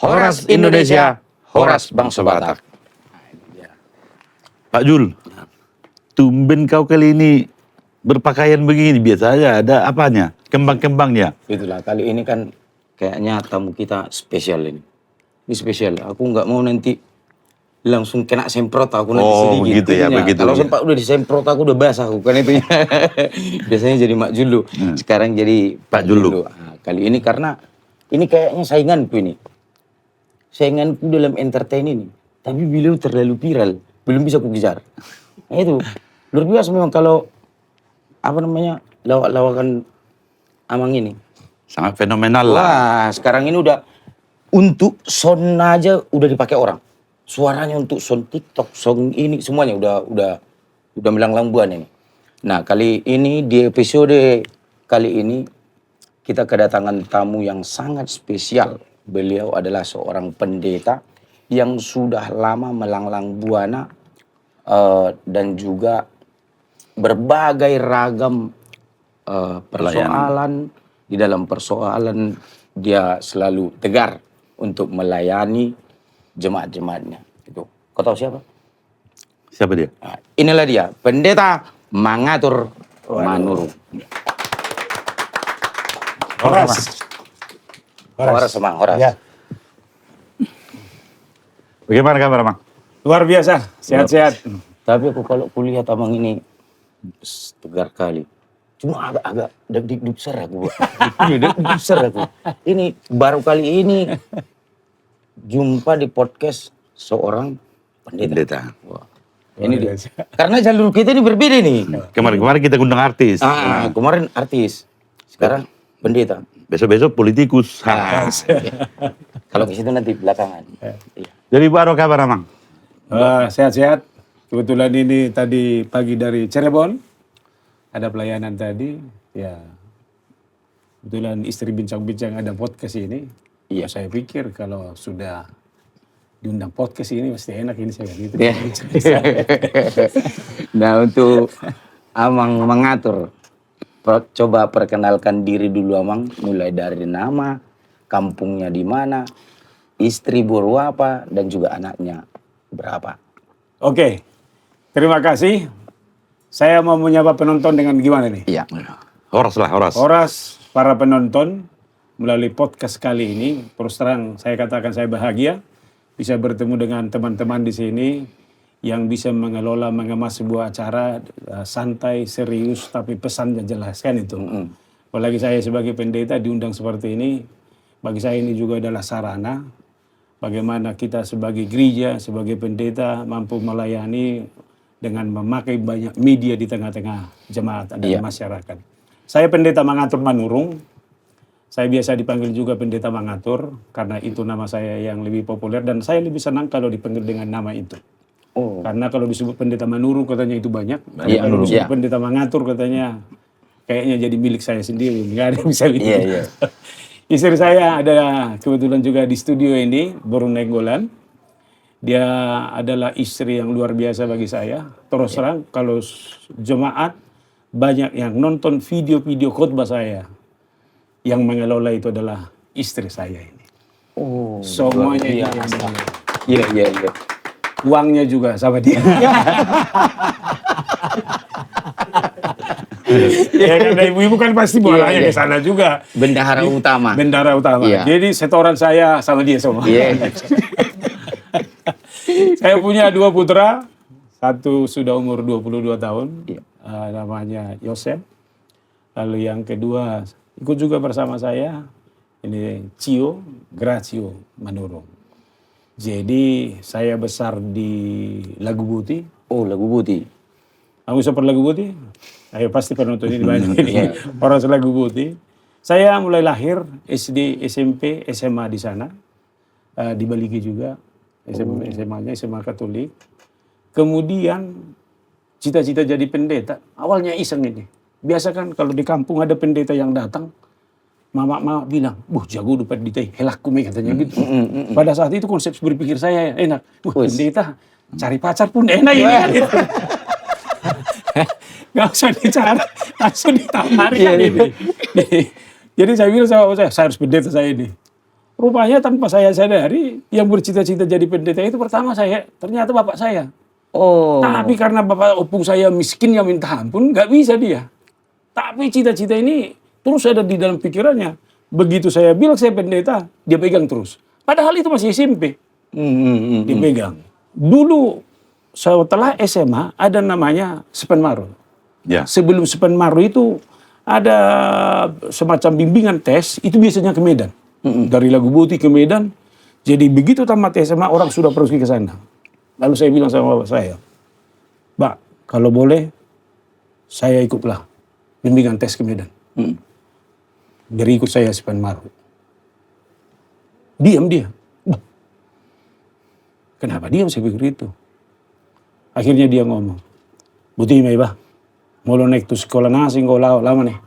Horas Indonesia, Horas Bangsa Batak. Pak Jul, tumben kau kali ini berpakaian begini. Biasanya ada apanya? Kembang-kembangnya. Itulah, kali ini kan kayaknya tamu kita spesial ini. Ini spesial, aku nggak mau nanti langsung kena semprot aku nanti sedikit. Oh begitu ya, begitu. Kalau sempat udah disemprot aku udah basah aku kan itu. Biasanya jadi Mak Julu, sekarang jadi Pak Julu. Nah, kali ini karena ini kayaknya sainganku ini. Sainganku dalam entertain ini. Tapi beliau terlalu viral, belum bisa kukejar. Nah itu, luar biasa memang kalau apa namanya lawak-lawakan Amang ini. Sangat fenomenal lah. Wah, sekarang ini udah untuk sound aja udah dipakai orang. Suaranya untuk sound TikTok, sound ini semuanya udah melanglang-buana ini. Nah, kali ini di episode kali ini kita kedatangan tamu yang sangat spesial. Beliau adalah seorang pendeta yang sudah lama melanglang buana dan juga berbagai ragam persoalan. Di dalam persoalan dia selalu tegar untuk melayani jemaat-jemaatnya. Itu. Kau tahu siapa? Siapa dia? Nah, inilah dia, Pendeta Mangatur Manurung. Horas, Mang, Horas. Ya. Bagaimana kabar, Mang? Luar biasa, sehat-sehat. Tapi aku kalau kulihat Amang ini tegar kali. Cuma agak deg-deg besar aku. Deg-deg besar aku. Ini baru kali ini jumpa di podcast seorang pendeta. Wah. Ini dia. Karena jalur kita ini berbeda nih. Kemarin kita undang artis. Kemarin artis. Sekarang pendeta. Besok-besok politikus. Kalau ke situ nanti belakangan. Iya. Jadi baru kabar, Mang? Sehat-sehat. Kebetulan ini tadi pagi dari Cirebon. Ada pelayanan tadi. Ya. Kebetulan istri bincang-bincang ada podcast ini. Iya. Saya pikir kalau sudah diundang podcast ini pasti enak ini saya gitu. Ya. Nah, untuk Amang mengatur, coba perkenalkan diri dulu Amang, mulai dari nama, kampungnya di mana, istri baru apa, dan juga anaknya berapa. Oke, terima kasih. Saya mau menyapa penonton dengan gimana nih? Iya. Horas lah, horas. Horas, para penonton, melalui podcast kali ini, terus terang saya katakan saya bahagia bisa bertemu dengan teman-teman di sini yang bisa mengelola, mengemas sebuah acara santai, serius, tapi pesannya jelas kan itu. Apalagi saya sebagai pendeta diundang seperti ini, bagi saya ini juga adalah sarana bagaimana kita sebagai gereja, sebagai pendeta mampu melayani dengan memakai banyak media di tengah-tengah jemaat dan masyarakat. Saya Pendeta Mangatur Manurung. Saya biasa dipanggil juga Pendeta Mangatur karena itu nama saya yang lebih populer dan saya lebih senang kalau dipanggil dengan nama itu. Oh. Karena kalau disebut Pendeta Manurung katanya itu banyak. Kalau disebut Pendeta Mangatur katanya kayaknya jadi milik saya sendiri. Nggak ada yang bisa bilang. Istri saya ada kebetulan juga di studio ini, Boru Nenggolan. Dia adalah istri yang luar biasa bagi saya. Terus terang kalau jemaat banyak yang nonton video-video khotbah saya. Yang mengelola itu adalah istri saya ini. Oh, semuanya iya. Uangnya juga sama dia. Ya karena ibu-ibu kan pasti bolanya ke sana juga. Bendahara utama. Bendahara utama. Iya. Jadi setoran saya sama dia semua. Iya. Saya punya 2 putra. Satu sudah umur 22 tahun. Iya. Namanya Yosef. Lalu yang kedua ikut juga bersama saya. Ini Cio Gracio Manurung. Jadi saya besar di Lagu Buti. Oh, Lagu Buti. Aku support Lagu Buti. Ayo pasti penonton ini banyak ini. Orang Lagu Buti. Saya mulai lahir SD, SMP, SMA di sana. Di Baligi juga. SMA-nya SMA Katolik. Kemudian cita-cita jadi pendeta. Awalnya iseng ini. Biasa kan kalau di kampung ada pendeta yang datang. Mama bilang, jago udah pendeta. Helakku katanya gitu. Pada saat itu konsep berpikir saya enak. Pendeta cari pacar pun enak ya. Gak usah dicari, langsung ditawari. Jadi saya bilang sama saya harus pendeta saya ini. Rupanya tanpa saya sadari, yang bercita-cita jadi pendeta itu pertama saya, ternyata bapak saya. Oh. Tapi karena bapak opung saya miskin yang minta ampun, nggak bisa dia. Tapi cita-cita ini terus ada di dalam pikirannya. Begitu saya bilang saya pendeta, dia pegang terus. Padahal itu masih SMP. Dia pegang. Dulu setelah SMA ada namanya Spenmaru. Ya. Sebelum Spenmaru itu ada semacam bimbingan tes, itu biasanya ke Medan. Dari Lagu Buti ke Medan. Jadi begitu tamat SMA orang sudah pergi ke sana. Lalu saya bilang sama bapak saya, Pak, kalau boleh saya ikutlah bimbingan tes ke Medan. Biar ikut saya Spenmaru. Diam dia. Kenapa diam saya pikir itu? Akhirnya dia ngomong, Buti Maiba, mau lo naik tuh sekolah nasi kau lama nih.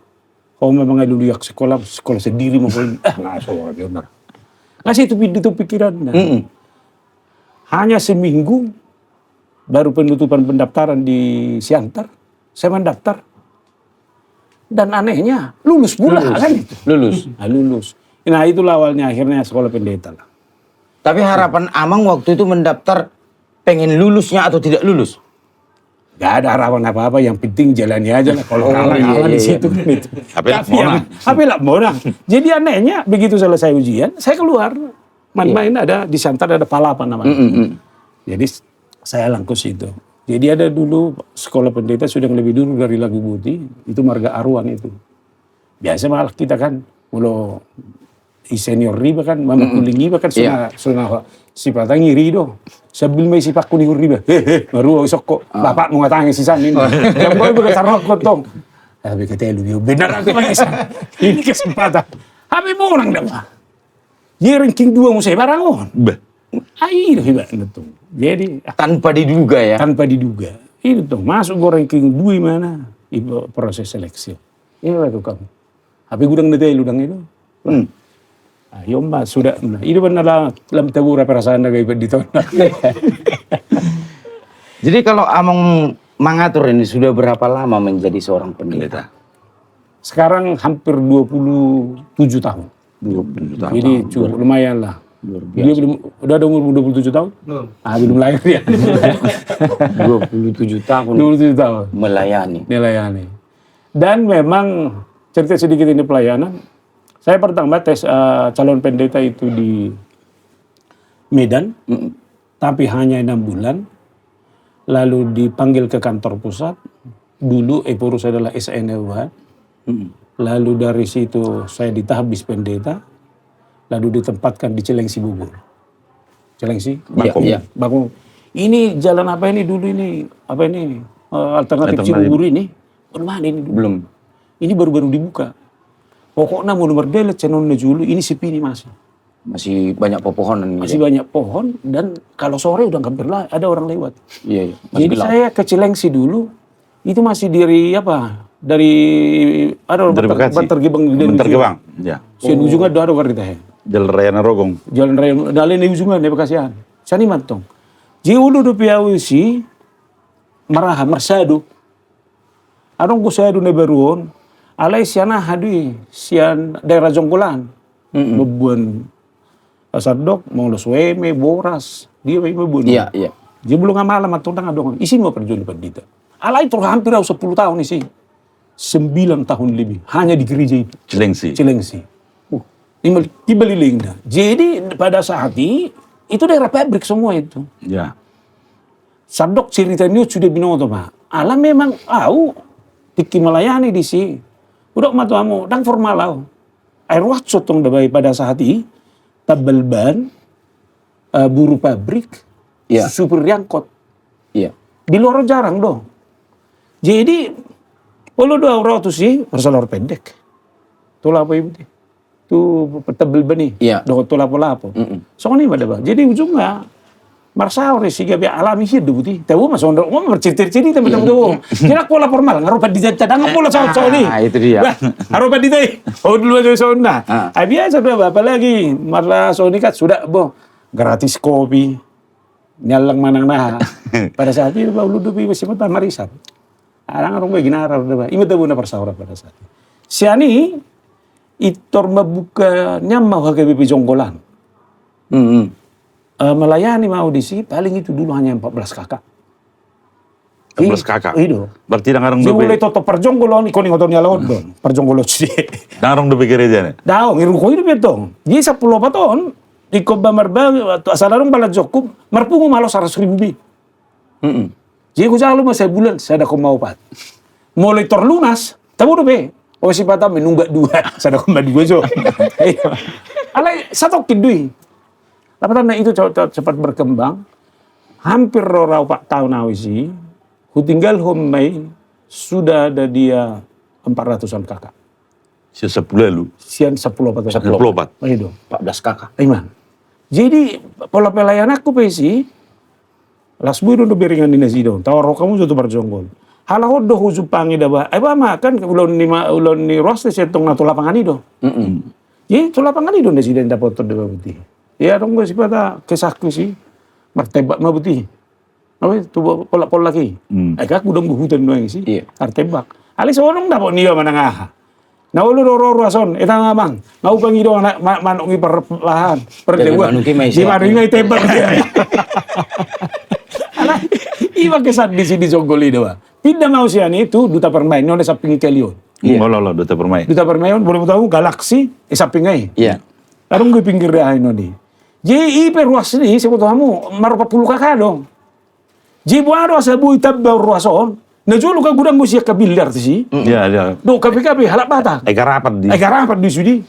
Kau memang ada dulu sekolah sendiri mau benar. Ngasih itu pikiran. Hanya seminggu baru penutupan pendaftaran di Siantar, saya mendaftar. Dan anehnya lulus pula kan itu. Lulus. Lulus. Nah itulah awalnya akhirnya sekolah pendeta lah. Tapi harapan Amang waktu itu mendaftar pengen lulusnya atau tidak lulus? Gak ada harapan apa-apa, yang penting jalani aja lah. Kalau kalah di situ kan itu. Tapi lah Mona. Jadi anehnya begitu selesai ujian, saya keluar. Main-main ada di Siantar ada Palapan namanya. Jadi saya langsung situ. Jadi ada dulu sekolah pendeta sudah lebih dulu dari Lagu Buti, itu Marga Aruan itu. Biasa malah kita kan, kalau senior riba kan, mama kuling riba kan, sunah sifatnya ngiri do. Sebelum may sipak kuning riba, baru usok kok, bapak mau ngatangi sisan ini. Yang boleh berkata rokok tong. Tapi kata lu, benar aku lagi ini kesempatan. Tapi mau orang dah. Dia ranking 2 mau saya barang on. Ayo hebat itu. Jadi Tanpa diduga ya? tanpa diduga. Itu tuh masuk ke ranking 2 mana? Itu proses seleksi. Ini lah tuh kamu. Tapi gudang detail udang itu. Ayo mbak sudah. Itu benar dalam tabur perasaan dari di tahun. Jadi kalau Amang mengatur ini sudah berapa lama menjadi seorang pendeta? Sekarang hampir 27 tahun. 27 tahun. Jadi cukup lumayan lah. Dia udah ada umur 27 tahun? Belum. Belum lahir dia. 27 tahun 27 tahun. melayani. Dan memang cerita sedikit ini pelayanan. Saya pertama tes calon pendeta itu di Medan. Tapi hanya 6 bulan. Lalu dipanggil ke kantor pusat. Dulu purus adalah SNLW. Lalu dari situ saya ditahbis pendeta. Lalu ditempatkan di Cilengsi Bogor. Cilengsi? Bakung. Iya. Bakung. Ini jalan apa ini dulu ini? Apa ini? Alternatif Cibubur ini? Mana ini dulu? Belum. Ini baru-baru dibuka. Pokoknya mau nomor delet channel dulu ini sepi ini masih. Masih banyak pepohonan. Masih banyak pohon dan kalau sore udah hampir lah ada orang lewat. Iya. Jadi saya ke Cilengsi dulu itu masih dari apa? Dari ada orang Bantar-Gebang. Ya. Sian ujungnya ada warga teh. Jalan Raya Narogong. Jalan raya dalin di ujungnya di Bekasian. Sani mantong. Jiulu do piawisi maraha marsadu. Adong ko sadu ne beruon. Alai siana hadi sian daerah Jonggolan. Bebuan Sardok, mau los weme, boras. Dia bebuan. Iya. Dia belum ngamalam atau tang adong. Isi mau perjual pendeta. Alai itu hampir 10 tahun isi. 9 tahun lebih. Hanya di gereja itu. Cilengsi. Dibeliling dah. Jadi pada saat itu daerah pabrik semua itu. Ya. Sardok ceritanya sudah binoto pak. Alam memang tiki melayani di sini. Udah matu amu dan formal air watso tong dabai pada saat ini tabel ban buruh pabrik supir angkot. Iya. Di luar jarang dong. Jadi kalau 200 sih persalur pendek. Tuh apa ibu? Tuh tebel bani. Iya. Doh tuh lapo-lapo. Soalnya ada bang. Jadi ujungnya marsaur sih gak alami sih debuti. Tahu mas ondok mau bercerita teman-teman tuh. Kira pola formal ngaruh di cadangan pola soal ini. Itu dia. Ngaruh di teh. Dulu aja soalnya. Biasa udah apa lagi. Marla Sony kan sudah gratis kopi. Nyalang manang nah. Pada saat itu bau ludu masih mata marisan. Arang orang begini arang udah. Ini tuh benar persaura pada saat itu. Siani itor membuka nyamah ke BP Jonggolan. Melayani mau audisi paling itu dulu hanya 14 kakak. 14 kakak. Iya. Berarti nangarong Jadi mulai dobe. toto perjonggolon ikon ngotornya lawan dong. Perjonggolon sih. Nangarong dobe gereja nih. Daong iru ko itu betong. Jadi 10 paton iko bamarba asalarong bala jokum marpungu malo 100.000 bi. Jadi ko jalo mas bulan saya ada ko mau pat. Mulai terlunas, tahu dobe. O si pata menunggak 2, saya ada ko madua jo. Alay satu kidui. Lapatan na itu cepat berkembang. Hampir rorau 4 tahun awisi. Kutinggal homai sudah ada dia 400-an kakak. Si 10 lu. Sian 10 apa 10 opat. Itu 14 kakak. Iman. Jadi pola pelayan aku pesi lasbu itu udah beringan di nasi dong. Tawar kamu jatuh berjonggol. Halau doh hujupangi dah. Eba makan ulon ni roste setong nato lapangan itu. Jadi tu lapangan itu nasi dan dapat terdebat putih. Ya dong gue sih pada kesahku sih martebak mah putih. Apa itu pola lagi. Aku dong hutan doang sih. Iya. Martebak. Alis orang dapat niyo manangah. Nah ulu roro rason, eta ngamang, ngau pangido anak manuk perlahan, perdewa. Di manuki ngai tebak dia. Alah, iba kesan di sini jonggoli dewa. Tidak mau siani itu duta permain, nona sapingi kelion. Iya. Lo duta permain. Duta permain boleh tahu galaksi, sapingai. Iya. Arung gue pinggir deh noni. Jadi ipe ruas ini sebut kamu marupa 10 kakak dong. Jadi buat ruas abu itab ruason. Nah jual luka gudang musia kabilar tu sih. Iya, iya. Do KPKP halap bata. Eka rapat di. Eka rapat di sudi.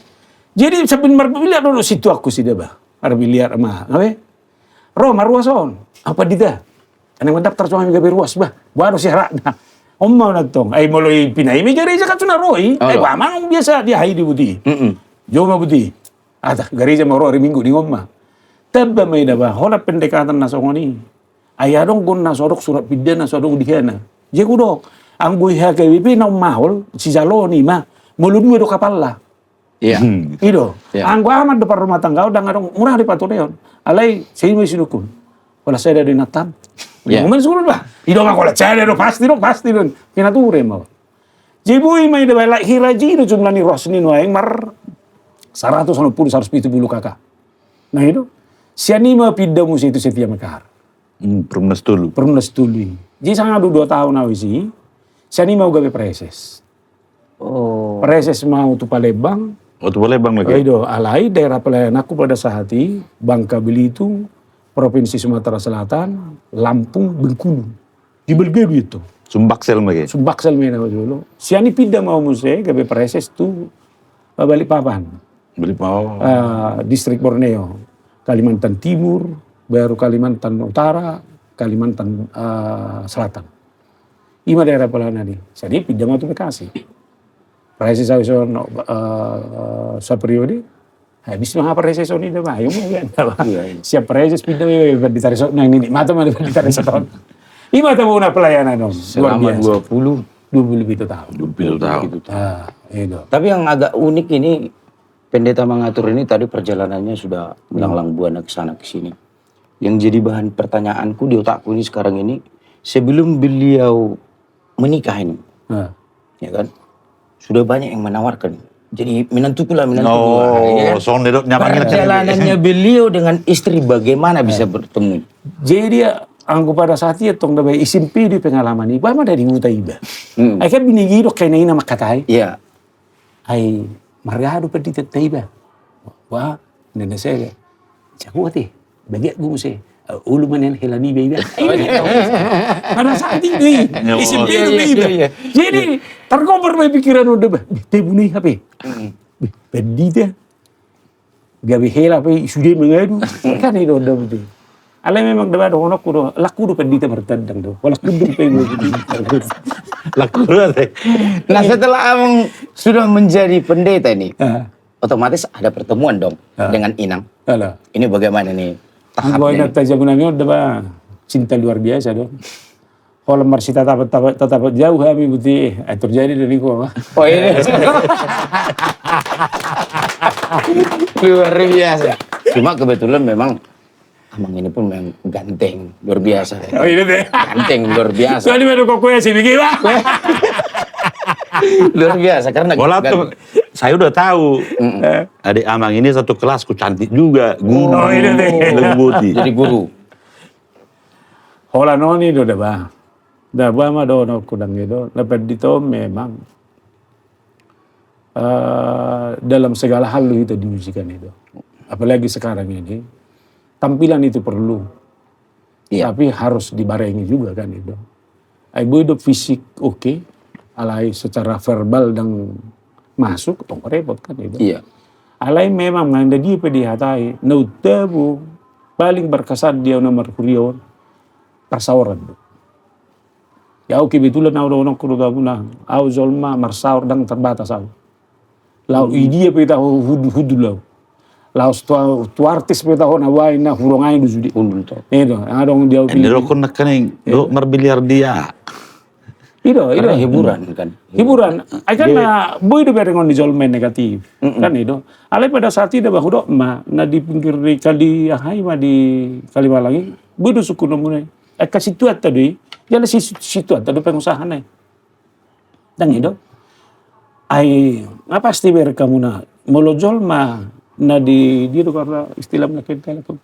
Jadi sambil berbiliar dulu situ aku sih dah bah. Ada biliar mah. Apa? Roma ruason. Apa dia? Anang mendaftar cuma gabe ruas bah. Baru sih rak. Om mau natong. Mulai pinai me gereja kan tuna roi. Pamang biasa dia hai di budi. Joma budi. Ada gereja mau hari Minggu di ngomma. Tabba mai dah bah. Hola pendekatan nasongoni. Ayah dong gun nasodok surat pidana nasodok dihana. Jadi dok, anggu HKWP na mahol si Jaloni mah mulun do kapal lah. Iya. Ido, anggu amat depan rumah tangga udah ngadong murah di patuneon. Alai saya masih dukun. Kalau saya dari Natam, ngomong suruh bah. Ido mah kalau saya dari pasti dong. Kena ture mau. Jibui mai de balai hiraji do jumlah ni rosni no aing mar 160 170 kakak. Nah itu siani mah pindah musi itu setia mekar. Perumnas dulu. Jadi sangat 2 tahun awisi, saya mau gawe preses. Preses mau tu Palembang. Tu Palembang lagi. Itu alai daerah pelayan aku pada saat itu Bangka Belitung, Provinsi Sumatera Selatan, Lampung, Bengkulu. Di Belgia itu. Sumbaksel lagi. Sumbaksel mana dulu. Siani pindah mau musik gawe preses tu Balikpapan. Distrik Borneo, Kalimantan Timur, baru Kalimantan Utara, Kalimantan Selatan. 5 daerah pelayanan ini. Jadi pindah mau tu Bekasi. Preses awison periode. Habis mah preses ini dah mah. Siap preses pindah ditarik nang ini. Mata mana ditarik tahun. Ima tahu na pelayanan dong. Selama 20 lebih tahun. 20 tahun. Itu. Tapi yang agak unik ini pendeta mengatur ini tadi perjalanannya sudah melanglang buana ke sana ke sini. Yang jadi bahan pertanyaanku di otakku ini sekarang ini, sebelum beliau menikah ini, ya kan, sudah banyak yang menawarkan. Jadi menantu pula. Ya kan? Perjalanannya beliau dengan istri bagaimana bisa bertemu? Jadi dia anggu pada saat itu tong dapat isimpi di pengalaman iba mah dari muta iba. Akhirnya bini gidok kena ina makatai. Iya. Ai mariado pedi tetaiba. Wah, nenek saya. Jago teh. Bagian gue mesti ulu manen helani baby. Pada saat itu, isimpi itu baby. Jadi terkobar pikiran udah bah. Teh bunyi apa? Pedi teh. Gabi hela apa? Sudah mengadu. Kan itu udah betul. Alai memang dah ada honok kudo. Laku udah pedi teh bertandang tuh. Walau kudung pengen. Laku udah. Nah setelah abang sudah menjadi pendeta ini, otomatis ada pertemuan dong dengan Inang. Ini bagaimana nih? Bahwa nak tajagunannya udah cinta luar biasa dong. Kalau masih tetap jauh kami putih, terjadi dari gua. Oh ini luar biasa. Cuma kebetulan memang Amang ini pun memang ganteng luar biasa. Oh ini deh. Ganteng luar biasa. Soalnya baru kok kue sih bikin lah. Luar biasa karena saya udah tahu. Adik Amang ini satu kelasku cantik juga. Guru. Oh, ini deh. Lembuti. Jadi guru. Hola noni do daba. Daba ma do no kudang itu. Lepas itu memang dalam segala hal itu diujikan itu. Apalagi sekarang ini tampilan itu perlu. Iya. Tapi harus dibarengi juga kan itu. Ibu hidup fisik oke, alai secara verbal dan masuk tong repot kan itu. Iya. Alai memang nganda dia pedihatai, nautabu paling berkesan dia nomor kurion persawaran. Ya oke betulan na udah kudu gabuna, au zolma marsaur dan terbatas au. Lau idia peta hudu lau. Lau tu artis peta hona wai na hurongai du judi. Undul to. Itu, adong dia Ini lo kon nakaning lo merbiliar dia. Karena hiburan kan. Hiburan. Akan na boy do berengon di zolmen negatif. Kan itu. Alai pada saat itu bahudok ma na di pinggir kali ahai ma di Kalimalangi, boy do suku nomune. Ka situ tadi, jadi situ tadi pengusaha nai. Dan itu ai apa pasti kamu na molojol ma na di dia karena istilah mereka itu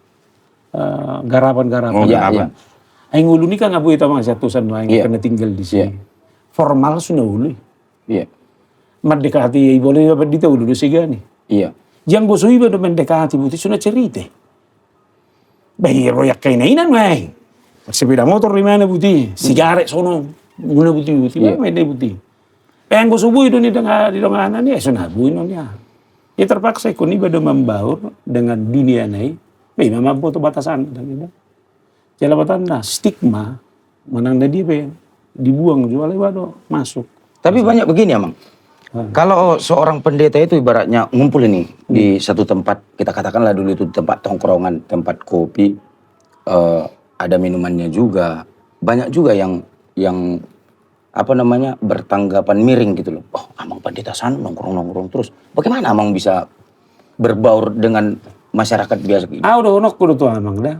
garapan-garapan. Oh, garapan. Ai ngulu ni kan ngabu itu mah satusan mah Iya. kena tinggal di sini. Iya. Formal sudah ulu. Iya. Mendekati boleh dapat dita ulu sega nih. Iya. Yang bosui pada mendekati buti sudah cerita. Bayar royak kainan mai. Sepeda motor di mana buti? Sigaret sono. Guna buti Iya. mana buti? Yang bosubu itu nih di donganan ya sudah buin ya. Ya terpaksa ikut nih pada membaur dengan dunia nih. Memang mampu tuh batasan dan itu. Jalabatan nah stigma menang dia dibuang jualnya baru masuk. Tapi banyak begini Amang. Kalau seorang pendeta itu ibaratnya ngumpul ini di satu tempat, kita katakanlah dulu itu tempat tongkrongan, tempat kopi, ada minumannya juga. Banyak juga yang apa namanya bertanggapan miring gitu loh. Oh, Amang pendeta sana nongkrong-nongkrong terus. Bagaimana Amang bisa berbaur dengan masyarakat biasa gitu? Udah onok kudu tuh Amang dah.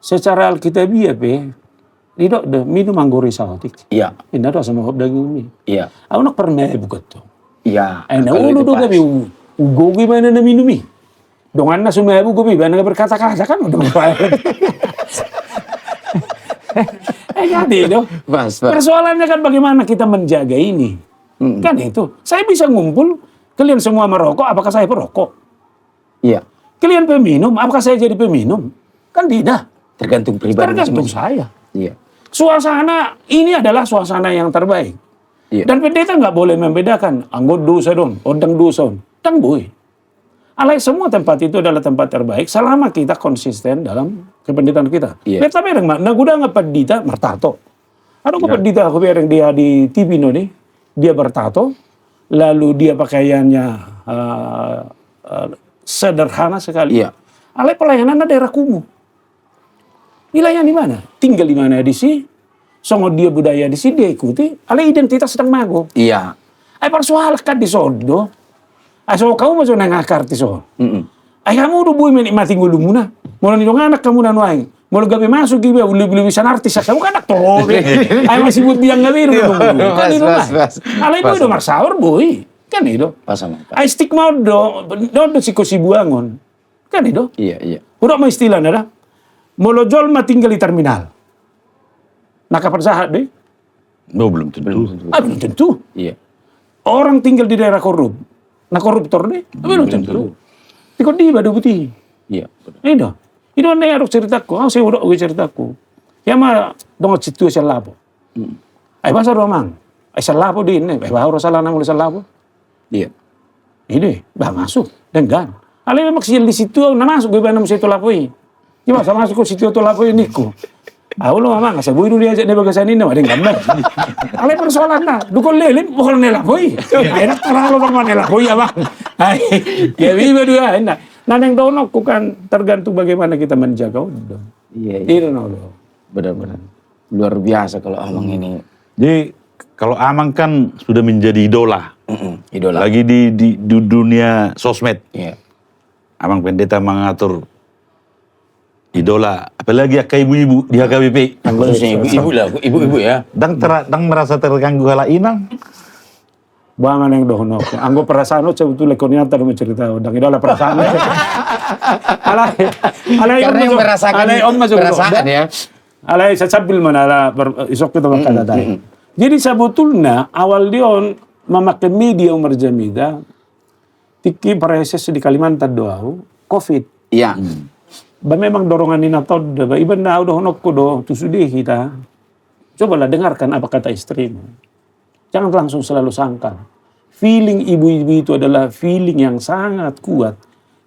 Secara alkitabiah tidak ada minum anggori saotik. Iya, Ini ada sama hop daging mie. iya, Aku nak pernah bukat tuh. iya. Nah, Kalau udah itu tuh pas. kami ugo gimana na minum mie. Dongan na sumaya bu kami bana berkata-kata kan udah jadi itu. Pas. Persoalannya kan bagaimana kita menjaga ini. Kan itu. Saya bisa ngumpul, kalian semua merokok, apakah saya perokok? Iya, Kalian peminum, apakah saya jadi peminum? Kan tidak. tergantung pribadi Tergantung masing-masing. saya. Iya, Suasana ini adalah suasana yang terbaik. iya. Dan pendeta nggak boleh membedakan anggot dosa dong, odang dosa, tang boy. Alai semua tempat itu adalah tempat terbaik selama kita konsisten dalam kependetaan kita. Iya. Beta bereng mak, nah guda ngapa dita mertato. Ada ngapa dita aku bereng dia di TV no nih, dia bertato, lalu dia pakaiannya sederhana sekali. Iya. Alai pelayanan daerah kumuh. Nilainya di mana? Tinggal di mana di sini? Songo dia budaya di sini dia ikuti. Alai identitas sedang mago. Iya. Ay persoalkan di sodo. Ay so kamu masuk nang akar ti so. Ay kamu udah buy menikmati ngulu muna. Mula nidong anak kamu na nuay. Mula gabi masuk gibe uli bisa artis kamu kan anak to. Ay masih buat biang gabi no. Kan itu mah. Alay boy do marsaur boy. Kan itu. Pas sama. Ay stigma do sikosi buangon. Kan itu. Iya, iya. Udah mah istilah nada. Molojol mah tinggal di terminal. Nah kapan sahat deh? No, belum tentu. Belum tentu. Iya. Orang tinggal di daerah korup. Nah koruptor deh, belum tentu. Tikot di badu putih. Iya. Itu. Itu ane adok ceritaku. Saya udah ceritaku. Ya mah dong situasi lapo. Ay basa romang. Ay salapo din eh. Ay bahuro salah namul salapo. Iya. Ini bah masuk dengan. Alay maksimal di situ na masuk gue banam situ lapo ini. Cuma sama masuk ke situ tu lapo ini ku. Ulo mama kasi buhay dulu aja nih bagasan ini, ada gambar. Alay persoalan na, dukol lelim, bukan nela boy. Ay naktaralo bang manela boy abang. Ay, ya biba dua. Nah, yang donok kan tergantung bagaimana kita menjaga udah. Iya, iya. Itu no. Benar-benar. Luar biasa kalau Amang ini. Jadi kalau Amang kan sudah menjadi idola. Idola. Lagi di dunia sosmed. Iya. Amang pendeta mengatur idola. Apalagi ya kayak ibu-ibu di HKBP. Khususnya ibu-ibu lah, ibu-ibu ya. Dang merasa terganggu hala inang. Bangan yang dohonok. Anggo perasaan lo sebetulnya konyata lo mencerita. Dan itu adalah perasaan. Karena yang merasakan perasaan ya. Alay sasabil mana ala isok kita makan datang. Jadi sebetulnya awal dia memakai media umur jamida tiki proses di Kalimantan doau COVID. Iya. Memang dorongan ini atau iban na udah honok do tusudi kita. Cobalah dengarkan apa kata istrimu. Jangan langsung selalu sangkal. Feeling ibu-ibu itu adalah feeling yang sangat kuat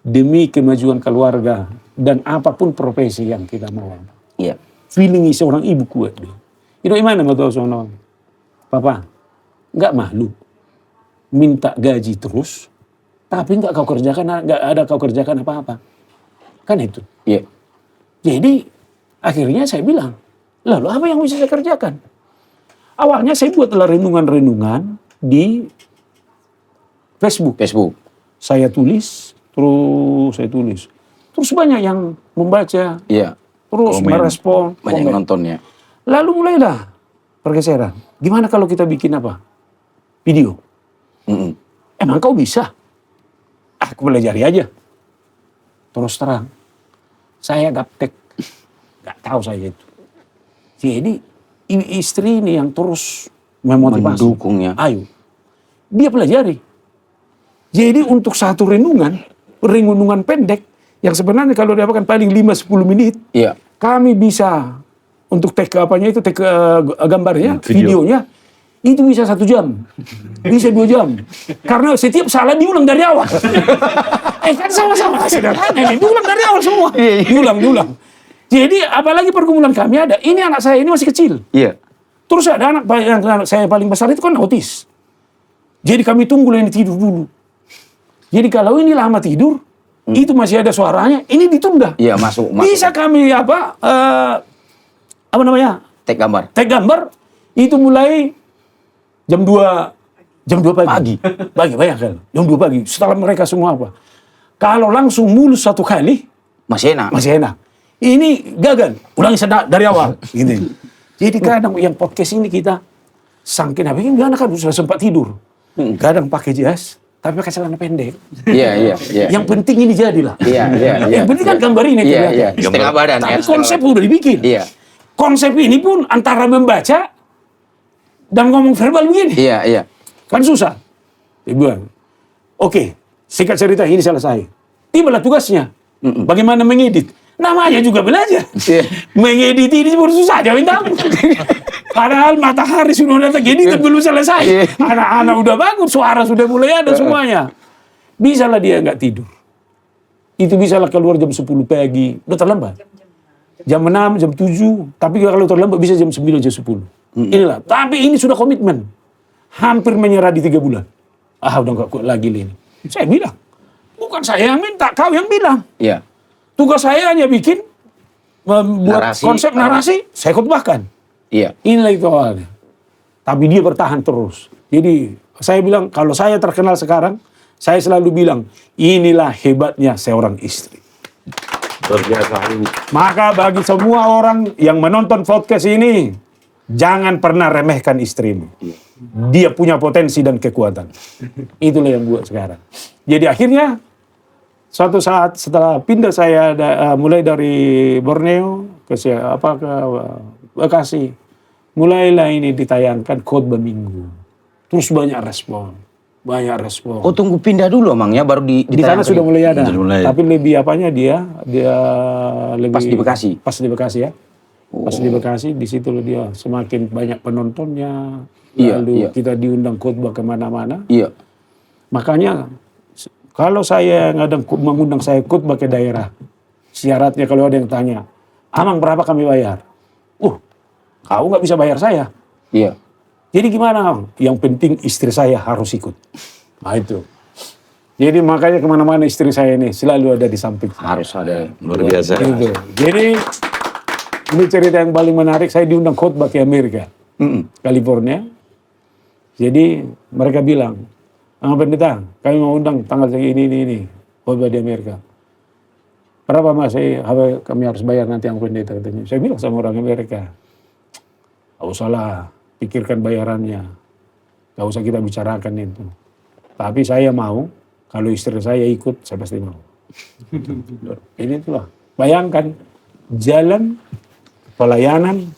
demi kemajuan keluarga dan apapun profesi yang kita mau. Iya. Feeling seorang ibu kuat dia. Itu gimana betul sono? Papa, nggak malu minta gaji terus, tapi nggak ada kau kerjakan apa-apa. Kan itu. Iya. Jadi akhirnya saya bilang, lalu apa yang bisa saya kerjakan? Awalnya saya buatlah renungan-renungan di Facebook. Saya tulis, terus banyak yang membaca, Iya. terus merespon, Banyak yang nontonnya. Lalu mulailah pergeseran. Gimana kalau kita bikin apa? Video. Emang kau bisa? Aku pelajari aja. Terus terang, saya gaptek, nggak tahu saya itu. Jadi istri ini yang terus memotivasi. Mendukungnya. Ayo, dia pelajari. Jadi untuk satu renungan pendek, yang sebenarnya kalau diapakan paling 5-10 menit, Iya. kami bisa untuk take gambarnya, Video. videonya, itu bisa 1 jam, bisa 2 jam. Karena setiap salah diulang dari awal. Kan sama-sama sederhana, diulang dari awal semua. Diulang. Jadi apalagi pergumulan kami ada, ini anak saya ini masih kecil. Iya. Terus ada anak saya paling besar itu kan autis. Jadi kami tunggu ini tidur dulu. Jadi kalau ini lama tidur, itu masih ada suaranya, ini ditunda. Iya, masuk. Bisa kami apa namanya? Take gambar itu mulai jam 2 pagi. Pagi bayangkan. Jam 2 pagi. Setelah mereka semua apa? Kalau langsung mulus satu kali Masih enak. Ini gagal. Ulangi dari awal. Gitu. Jadi kadang yang podcast ini kita sangkin apa ini anak kan sudah sempat tidur. Kadang pakai jas, tapi pakai celana pendek. Iya. Yang penting ini jadilah. Iya. Yang penting kan gambar ini. Iya. Setengah badan. Tapi ya, konsep udah dibikin. Iya. Konsep ini pun antara membaca dan ngomong verbal begini. Iya. Kan susah. Dia bilang, oke, singkat cerita ini selesai. Tibalah tugasnya. Bagaimana mengedit. Namanya juga belajar. Mengedit ini baru susah, jangan tahu. Padahal matahari sudah datang, edit belum selesai. Anak-anak udah bangun, suara sudah mulai ada semuanya. Bisalah dia nggak tidur. Itu bisalah keluar jam 10 pagi. Udah terlambat. Jam 6, jam 7. Tapi kalau terlambat bisa jam 9, jam 10. Inilah. Tapi ini sudah komitmen. Hampir menyerah di 3 bulan. Udah nggak kuat lagi ini. Saya bilang, bukan saya yang minta, kau yang bilang. Iya. Tugas saya hanya bikin, membuat konsep narasi, saya khotbahkan. Iya. Inilah itu awalnya. Tapi dia bertahan terus. Jadi saya bilang, kalau saya terkenal sekarang, saya selalu bilang, inilah hebatnya seorang istri. Luar biasa. Maka bagi semua orang yang menonton podcast ini, jangan pernah remehkan istrimu. Dia punya potensi dan kekuatan. Itulah yang buat sekarang. Jadi akhirnya, suatu saat setelah pindah saya mulai dari Borneo ke Bekasi, mulailah ini ditayangkan khotbah minggu. Terus banyak respon. Oh, tunggu pindah dulu emang ya, baru Di sana sudah mulai ada. Tapi lebih apanya dia lebih Pas di Bekasi? Pas di Bekasi ya. Pas di Bekasi, di situ dia semakin banyak penontonnya. Iya, Lalu iya. kita diundang khotbah kemana-mana. Iya. Makanya kalau saya mengundang saya khotbah ke daerah, syaratnya kalau ada yang tanya, Amang berapa kami bayar? Kau nggak bisa bayar saya. Iya. Jadi gimana? Yang penting istri saya harus ikut. Nah itu. Jadi makanya kemana-mana istri saya ini selalu ada di samping. Harus ada. Luar biasa. Gitu. Jadi ini cerita yang paling menarik. Saya diundang khotbah ke Amerika, California. Jadi mereka bilang, pendeta, kami mau undang tanggal ini, khotbah di Amerika. Berapa mas? Kami harus bayar nanti yang pendeta katanya. Saya bilang sama orang Amerika, nggak usah lah, pikirkan bayarannya. Gak usah kita bicarakan itu. Tapi saya mau, kalau istri saya ikut, saya pasti mau. Ini itulah. Bayangkan, jalan pelayanan,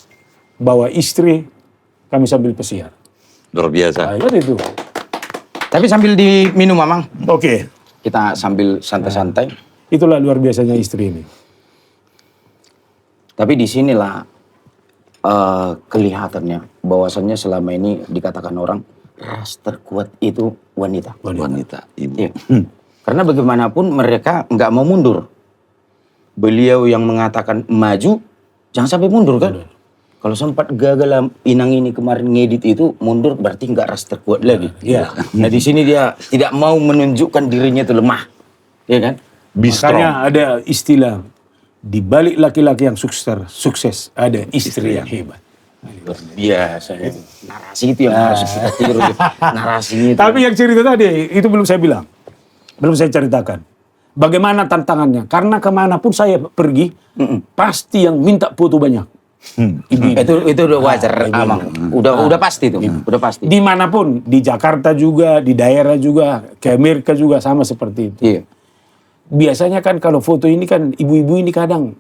bawa istri, kami sambil pesiar. Luar biasa. Nah, itu. Tapi sambil diminum, Amang. Oke. Kita sambil santai-santai. Itulah luar biasanya istri ini. Tapi di sinilah kelihatannya bahwasannya selama ini dikatakan orang ras terkuat itu wanita. Wanita, ibu. Iya. Karena bagaimanapun mereka nggak mau mundur. Beliau yang mengatakan maju, jangan sampai mundur kan? Kalau sempat gagal Inang ini kemarin ngedit itu mundur berarti nggak ras terkuat lagi. Iya. Nah di sini dia tidak mau menunjukkan dirinya itu lemah, ya kan? Be strong. Makanya ada istilah, di balik laki-laki yang sukses ada istri yang hebat. Luar biasa. Narasi itu yang harus kita tiru. Narasinya itu. Tapi yang cerita tadi, itu belum saya bilang. Belum saya ceritakan. Bagaimana tantangannya? Karena kemanapun saya pergi, pasti yang minta foto banyak. Itu udah wajar, Amang. Udah pasti itu. Udah pasti. Dimanapun, di Jakarta juga, di daerah juga, ke Amerika juga sama seperti itu. Iya. Biasanya kan kalau foto ini kan ibu-ibu ini kadang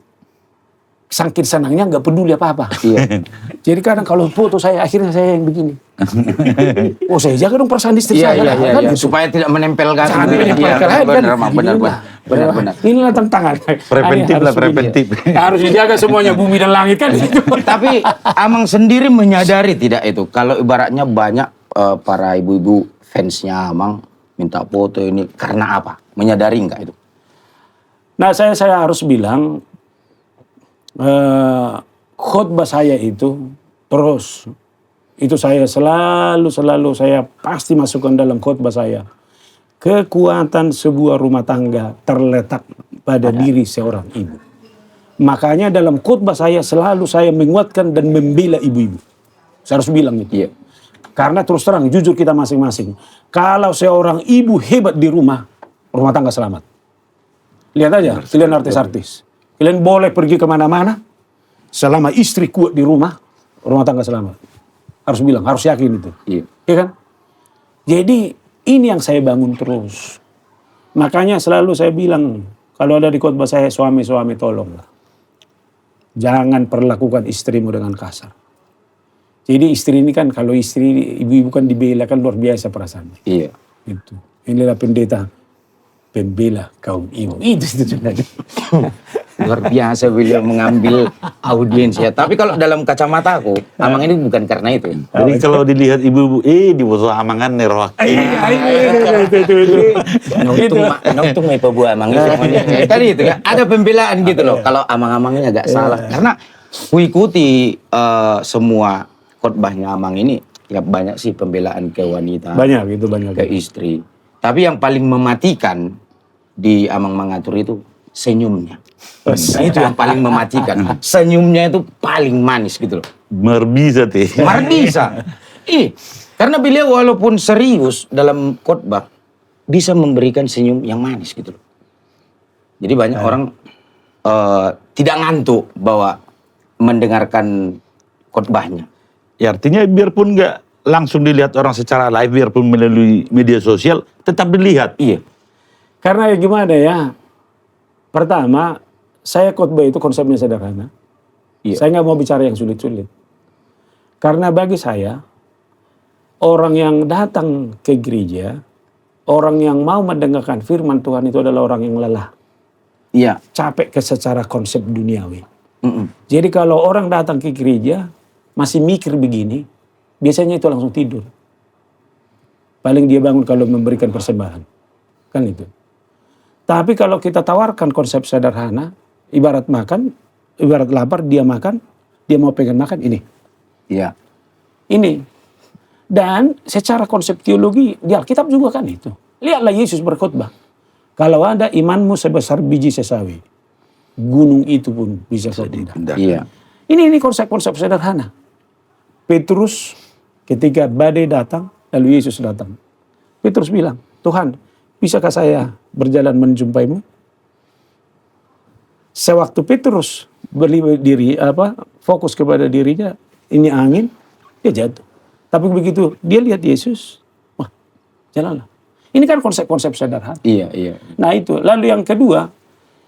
saking senangnya nggak peduli apa-apa. Iya. Jadi kadang kalau foto saya akhirnya saya yang begini. Oh saya jaga dong perasaan istri Iya, saya. iya, Kan iya. gitu. Supaya tidak menempelkan. Jangan Iya, menempelkan aja, kan? benar. Inilah tantangan. Preventif Harus lah, preventif. begini. Harus dijaga semuanya bumi dan langit kan. Tapi Amang sendiri menyadari tidak itu? Kalau ibaratnya banyak para ibu-ibu fansnya Amang minta foto ini karena apa? Menyadari enggak itu? Nah saya harus bilang khotbah saya itu terus itu saya selalu saya pasti masukkan dalam khotbah saya. Kekuatan sebuah rumah tangga terletak pada diri seorang ibu. Makanya dalam khotbah saya selalu saya menguatkan dan membela ibu-ibu. Saya harus bilang itu. Iya. Karena terus terang jujur kita masing-masing. Kalau seorang ibu hebat di rumah tangga selamat. Lihat aja, kalian artis-artis. Kalian boleh pergi kemana-mana, selama istri kuat di rumah tangga selamat. Harus bilang, harus yakin itu. Iya. Iya kan? Jadi ini yang saya bangun terus. Makanya selalu saya bilang, kalau ada di khotbah saya, suami-suami tolonglah. Jangan perlakukan istrimu dengan kasar. Jadi istri ini kan, kalau istri, ibu-ibu kan dibela kan luar biasa perasaannya. Iya. Itu. Inilah pendeta pembela kaum ibu. Itu sebenarnya. Luar biasa beliau mengambil audiens ya. Tapi kalau dalam kacamata aku, Amang ini bukan karena itu. Jadi kalau dilihat ibu-ibu, di foto amangan nih roh. Nontung may pabuah Amang itu. Kan itu kan ada pembelaan gitu loh. Kalau Amang-amangnya agak salah. Karena ku ikuti semua khotbahnya Amang ini, ya banyak sih pembelaan ke wanita, Banyak, itu banyak. ke istri. Tapi yang paling mematikan di Amang mengatur itu senyumnya. Itu yang paling mematikan. Senyumnya itu paling manis gitu loh. Merbisa teh. Marbisa. Karena beliau walaupun serius dalam khotbah bisa memberikan senyum yang manis gitu loh. Jadi banyak orang tidak ngantuk bahwa mendengarkan khotbahnya. Ya artinya biarpun nggak langsung dilihat orang secara live, biarpun melalui media sosial, tetap dilihat. Iya. Karena gimana ya, pertama, saya khotbah itu konsepnya sederhana. Iya. Saya nggak mau bicara yang sulit-sulit. Karena bagi saya, orang yang datang ke gereja, orang yang mau mendengarkan firman Tuhan itu adalah orang yang lelah. Iya. Capek secara konsep duniawi. Mm-mm. Jadi kalau orang datang ke gereja, masih mikir begini, biasanya itu langsung tidur. Paling dia bangun kalau memberikan persembahan. Kan itu. Tapi kalau kita tawarkan konsep sederhana, ibarat makan, ibarat lapar, dia makan, dia mau pengen makan, ini. Iya. Ini. Dan secara konsep teologi, di Alkitab juga kan itu. Lihatlah Yesus berkhotbah. Kalau ada imanmu sebesar biji sesawi, gunung itu pun bisa kau pindah. Iya. Ini konsep-konsep sederhana. Petrus ketika badai datang, lalu Yesus datang. Petrus bilang, Tuhan, bisakah saya berjalan menjumpaimu? Sewaktu Petrus fokus kepada dirinya, ini angin, dia jatuh. Tapi begitu dia lihat Yesus, wah, jalanlah. Ini kan konsep-konsep sederhana. Iya, iya. Nah itu. Lalu yang kedua,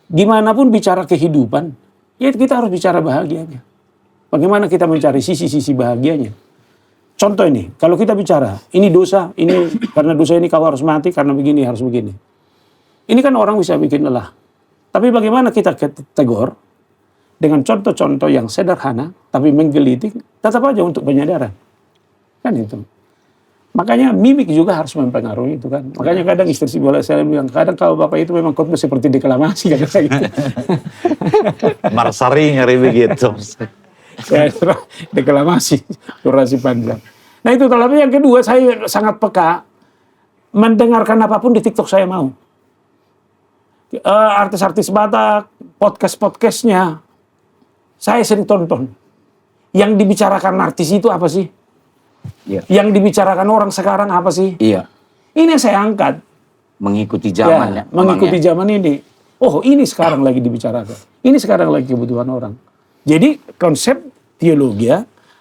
gimana pun bicara kehidupan, ya kita harus bicara bahagianya. Bagaimana kita mencari sisi-sisi bahagianya. Contoh ini, kalau kita bicara, ini dosa, ini karena dosa ini kau harus mati, karena begini harus begini. Ini kan orang bisa bikin lelah. Tapi bagaimana kita tegur dengan contoh-contoh yang sederhana, tapi menggelitik, tetap aja untuk penyadaran. Kan itu. Makanya mimik juga harus mempengaruhi itu kan. Makanya kadang istri saya bilang, kadang kalau bapak itu memang khotbah seperti deklamasi. Kadang gitu. Marsari ngeri begitu. Ya, deklamasi, durasi panjang. Nah itu, tapi yang kedua saya sangat peka mendengarkan apapun di TikTok saya mau. Artis-artis Batak, podcast-podcastnya, saya sering tonton. Yang dibicarakan artis itu apa sih? Iya. Yang dibicarakan orang sekarang apa sih? Iya. Ini yang saya angkat. Mengikuti zamannya. Ya, mengikuti zaman ini. Oh, ini sekarang lagi dibicarakan. Ini sekarang lagi kebutuhan orang. Jadi konsep teologi,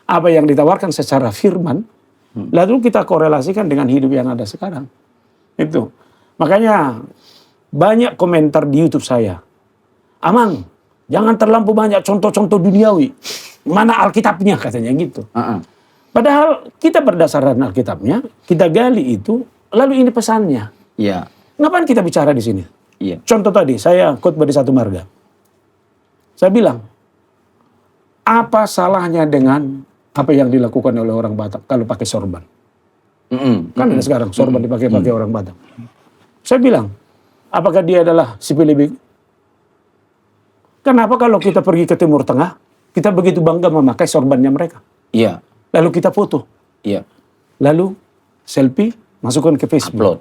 apa yang ditawarkan secara firman, lalu kita korelasikan dengan hidup yang ada sekarang. Itu. Makanya banyak komentar di YouTube saya. Amang, jangan terlampau banyak contoh-contoh duniawi. Mana Alkitabnya katanya gitu. Padahal kita berdasarkan Alkitabnya, kita gali itu, lalu ini pesannya. Iya. Ngapain kita bicara di sini? Iya. Contoh tadi, saya khotbah di Satu Marga. Saya bilang, apa salahnya dengan apa yang dilakukan oleh orang Batak kalau pakai sorban? Kan ada sekarang sorban dipakai orang Batak. Saya bilang, apakah dia adalah sipil lebih? Kenapa kalau kita pergi ke Timur Tengah, kita begitu bangga memakai sorbannya mereka? Iya. Lalu kita foto. Iya. Lalu selfie, masukkan ke Facebook. Upload.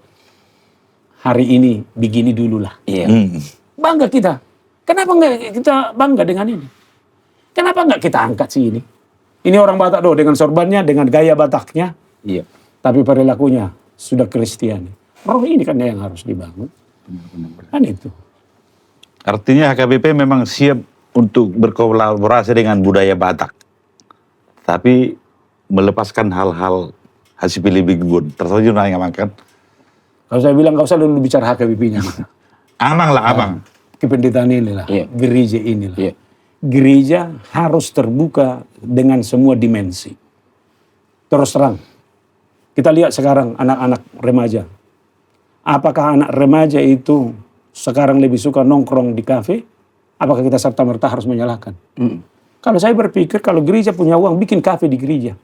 Hari ini begini dulu lah. Iya. Bangga kita. Kenapa nggak kita bangga dengan ini? Kenapa nggak kita angkat sih ini? Ini orang Batak dengan sorbannya, dengan gaya Bataknya. Iya. Tapi perilakunya sudah Kristiani. Roh ini kan yang harus dibangun. Kan itu. Artinya HKBP memang siap untuk berkolaborasi dengan budaya Batak. Tapi melepaskan hal-hal hasil pilih bigbun. Tersetuju nggak kan? Kalau saya bilang, nggak usah dulu bicara HKBP-nya. Amang lah, amang. Kependetaan inilah, gereja inilah. Iya. Gereja harus terbuka dengan semua dimensi. Terus terang, kita lihat sekarang anak-anak remaja. Apakah anak remaja itu sekarang lebih suka nongkrong di kafe? Apakah kita serta-merta harus menyalahkan? Kalau saya berpikir, kalau gereja punya uang, bikin kafe di gereja.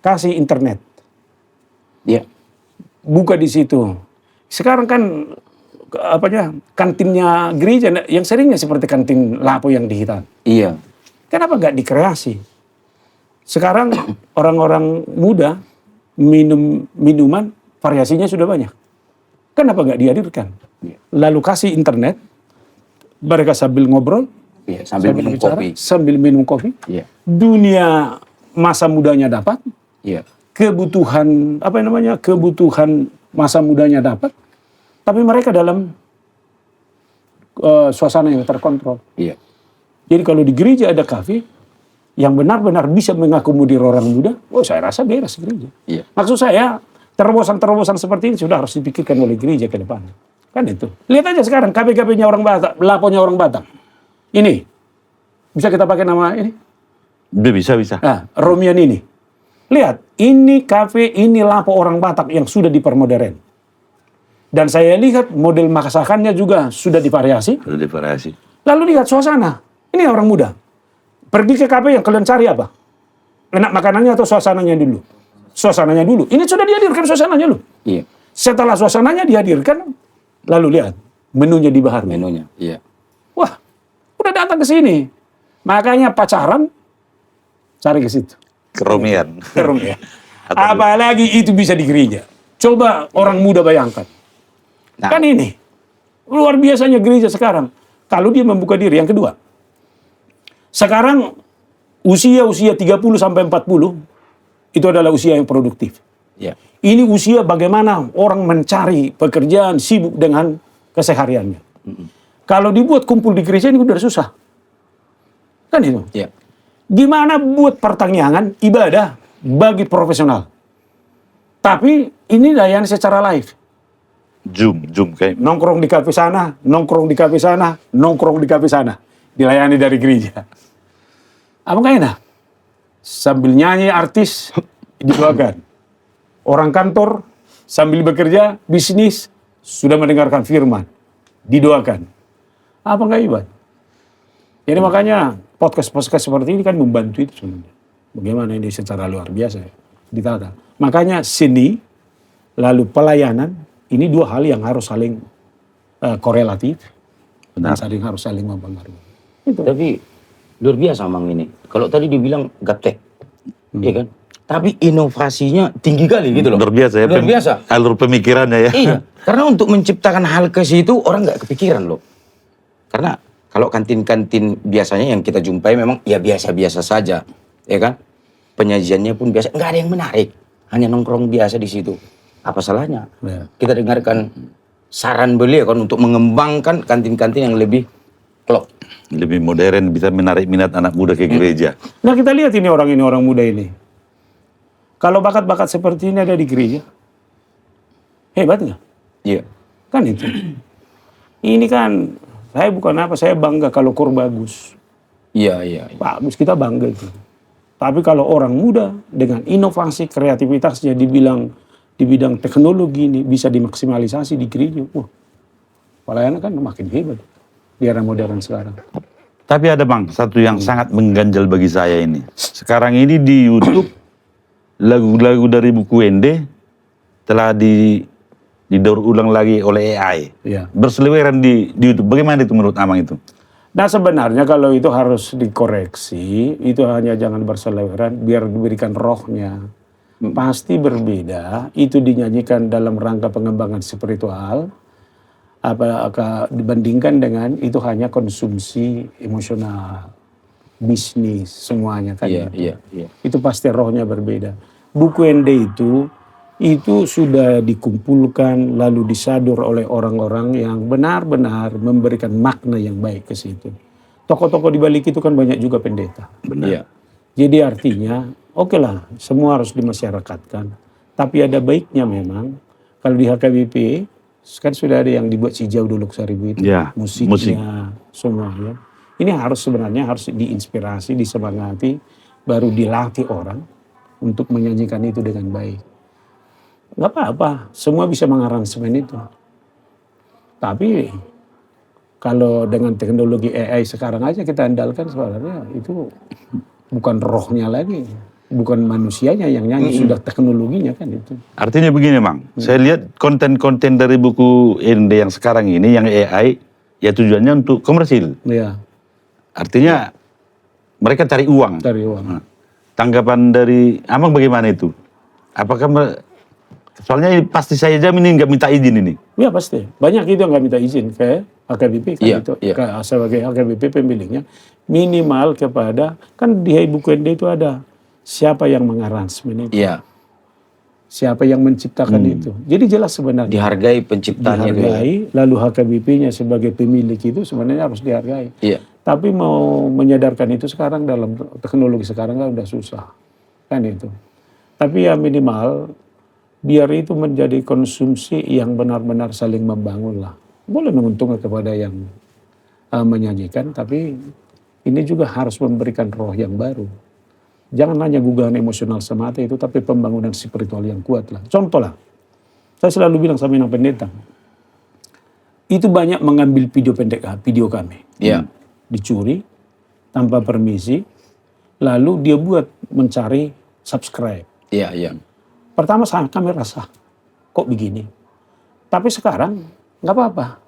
Kasih internet. Iya. Buka di situ. Sekarang kan kantinnya gereja yang seringnya seperti kantin Lapo yang di Hitan. Iya. Kenapa nggak dikreasi? Sekarang orang-orang muda minum minuman variasinya sudah banyak. Kenapa nggak dihadirkan? Lalu kasih internet, mereka sambil ngobrol, Iya. Sambil minum bicara, kopi. sambil minum kopi. Iya. Dunia masa mudanya dapat, Iya. kebutuhan kebutuhan masa mudanya dapat, tapi mereka dalam suasana yang terkontrol. Iya. Jadi kalau di gereja ada kafe yang benar-benar bisa mengakomodir orang muda, saya rasa beres gereja. Iya. Maksud saya, terobosan-terobosan seperti ini sudah harus dipikirkan oleh gereja ke depan. Kan itu. Lihat aja sekarang KP-KP-nya orang Batak, laponya orang Batak. Ini, bisa kita pakai nama ini? Bisa. Nah, Romian ini. Lihat, ini kafe, ini lapo orang Batak yang sudah dipermodern. Dan saya lihat model masakannya juga sudah divariasi. Sudah divariasi. Lalu lihat suasana. Ini orang muda. Pergi ke kafe yang kalian cari apa? Enak makanannya atau suasananya dulu? Suasananya dulu. Ini sudah dihadirkan suasananya dulu. Iya. Setelah suasananya dihadirkan, lalu lihat menunya dibaharui. Menunya. Iya. Wah, udah datang ke sini. Makanya pacaran cari ke situ. Keromian. Ya. Apalagi itu bisa di gereja. Coba orang muda bayangkan. Nah. Kan ini luar biasanya gereja sekarang. Kalau dia membuka diri. Yang kedua, sekarang usia 30 sampai 40 itu adalah usia yang produktif. Iya. Ini usia bagaimana orang mencari pekerjaan, sibuk dengan kesehariannya. Kalau dibuat kumpul di gereja ini udah susah. Kan itu. Iya. Gimana buat pertanyaan ibadah bagi profesional. Tapi ini layani secara live. Zoom kayak. Nongkrong di kafe sana, nongkrong di kafe sana, nongkrong di kafe sana. Dilayani dari gereja. Apa nggak enak? Sambil nyanyi artis, didoakan. Orang kantor, sambil bekerja, bisnis, sudah mendengarkan firman. Didoakan. Apa nggak hebat? Jadi makanya podcast-podcast seperti ini kan membantu itu sebenarnya. Bagaimana ini secara luar biasa ya, ditata. Makanya seni, lalu pelayanan, ini dua hal yang harus saling korelatif. Dan harus saling mempengaruhi. Itu. Tapi luar biasa Mang ini. Kalau tadi dibilang gaptek, iya kan? Tapi inovasinya tinggi kali gitu loh. Luar biasa ya. Luar biasa. Alur pemikirannya ya. Iya, karena untuk menciptakan hal ke situ orang nggak kepikiran loh. Karena kalau kantin-kantin biasanya yang kita jumpai memang ya biasa-biasa saja, ya kan? Penyajiannya pun biasa, nggak ada yang menarik. Hanya nongkrong biasa di situ. Apa salahnya? Ya. Kita dengarkan saran beliau kan untuk mengembangkan kantin-kantin yang lebih klop. Lebih modern, bisa menarik minat anak muda ke gereja. Nah kita lihat ini orang muda ini. Kalau bakat-bakat seperti ini ada di gereja, hebat nggak? Iya. Kan itu. Ini kan, saya bukan apa, saya bangga kalau KOR bagus. Iya, iya. Bagus, kita bangga itu. Tapi kalau orang muda dengan inovasi kreativitasnya di bidang teknologi ini bisa dimaksimalisasi di gereja, wah, pelayanan kan makin hebat di era modern sekarang. Tapi ada Bang, satu yang sangat mengganjal bagi saya ini. Sekarang ini di YouTube, lagu-lagu dari buku Ende telah didaur ulang lagi oleh AI. Iya. Berseliweran di YouTube. Bagaimana itu menurut Amang itu? Nah sebenarnya kalau itu harus dikoreksi, itu hanya jangan berseliweran, biar diberikan rohnya. Pasti berbeda, itu dinyanyikan dalam rangka pengembangan spiritual, dibandingkan dengan itu hanya konsumsi emosional, bisnis, semuanya kan. Iya, gitu. iya. Itu pasti rohnya berbeda. Buku Ende itu sudah dikumpulkan lalu disadur oleh orang-orang yang benar-benar memberikan makna yang baik ke situ. Tokoh-tokoh di balik itu kan banyak juga pendeta. Benar. Iya. Jadi artinya, oke lah, semua harus dimasyarakatkan. Tapi ada baiknya memang, kalau di HKBP, kan sudah ada yang dibuat si Jauh Duluk Saribu itu. Ya, musiknya, semua ya. Ini sebenarnya harus diinspirasi, disemangati, baru dilatih orang untuk menyanyikan itu dengan baik. Gak apa-apa, semua bisa mengaransemen itu. Tapi kalau dengan teknologi AI sekarang aja kita andalkan sebenarnya itu bukan rohnya lagi, bukan manusianya yang nyanyi, sudah teknologinya kan itu. Artinya begini Bang, saya lihat konten-konten dari buku Ende yang sekarang ini, yang AI, ya tujuannya untuk komersil. Iya. Artinya mereka cari uang. Cari uang. Nah, tanggapan dari Amang bagaimana itu? Apakah soalnya pasti saya jamin ini nggak minta izin ini. Ya pasti. Banyak itu yang nggak minta izin ke HKBP kan Iya, itu. iya. Sebagai HKBP pemiliknya. Minimal kepada, kan di buku Ende itu ada siapa yang mengaransemen itu. Iya. Siapa yang menciptakan itu. Jadi jelas sebenarnya. Dihargai penciptanya itu. Dihargai, lalu HKBP-nya sebagai pemilik itu sebenarnya harus dihargai. Iya. Tapi mau menyadarkan itu sekarang dalam teknologi sekarang kan udah susah. Kan itu. Tapi ya minimal biar itu menjadi konsumsi yang benar-benar saling membangun lah. Boleh menguntungkan kepada yang menyanyikan, tapi ini juga harus memberikan roh yang baru. Jangan hanya gugahan emosional semata itu, tapi pembangunan spiritual yang kuat lah. Contoh lah, saya selalu bilang sama yang pendeta, itu banyak mengambil video kami. Iya. Dicuri, tanpa permisi, lalu dia buat mencari subscribe. Iya, iya. Pertama kami rasa, kok begini? Tapi sekarang nggak apa-apa,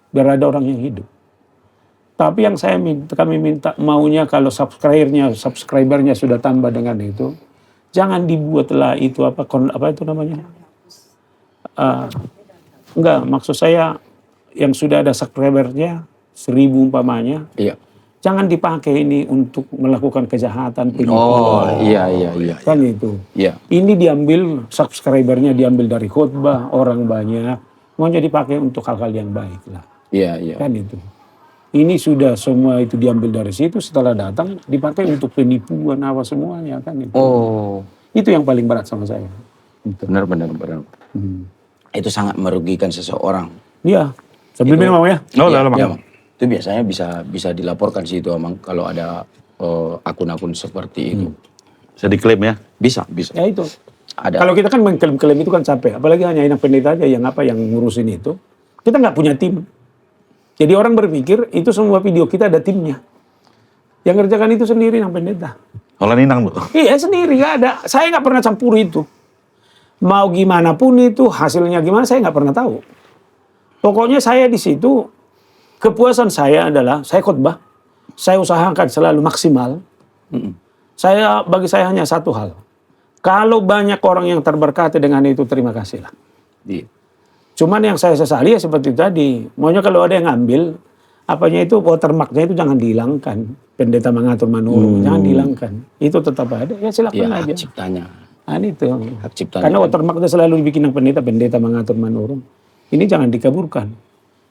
biar ada orang yang hidup. Tapi yang kami minta maunya kalau subscribernya sudah tambah dengan itu, jangan dibuatlah itu apa itu namanya? Enggak, maksud saya yang sudah ada subscribernya 1.000 umpamanya, Iya. jangan dipakai ini untuk melakukan kejahatan. Oh, iya. Kan itu. Iya. Ini diambil, subscribernya diambil dari khotbah, orang banyak. Maunya dipakai untuk hal-hal yang baik lah. Iya. Kan itu. Ini sudah semua itu diambil dari situ, setelah datang dipakai untuk penipuan apa semuanya kan itu. Oh, Itu yang paling berat sama saya. benar. Itu sangat merugikan seseorang. Iya. Sambil minum Mang ya. Oh, Iya, lalu Mang. iya, Mang. Itu biasanya bisa dilaporkan sih itu, Mang, kalau ada akun-akun seperti itu. Bisa diklaim ya. Bisa. Ya itu. Ada. Kalau kita kan mengklaim-klaim itu kan capek. Apalagi hanya Inang Pendeta aja yang ngurusin itu. Kita nggak punya tim. Jadi orang berpikir itu semua video kita ada timnya. Yang ngerjakan itu sendiri Inang Pendeta. Kalau Ninang Bu. Iya sendiri, nggak ada. Saya nggak pernah campur itu. Mau gimana pun itu, hasilnya gimana saya nggak pernah tahu. Pokoknya saya di situ, kepuasan saya adalah saya khotbah. Saya usahakan selalu maksimal. Bagi saya hanya satu hal. Kalau banyak orang yang terberkati dengan itu, terima kasihlah. Iya. Cuman yang saya sesali ya seperti tadi. Maunya kalau ada yang ngambil, apanya itu watermarknya itu jangan dihilangkan. Pendeta mengatur manurung, jangan dihilangkan. Itu tetap ada, ya silakan Iya, aja. hak ciptanya. Itu. Hak ciptanya. Karena watermarknya selalu dibikin yang pendeta mengatur manurung. Ini jangan dikaburkan.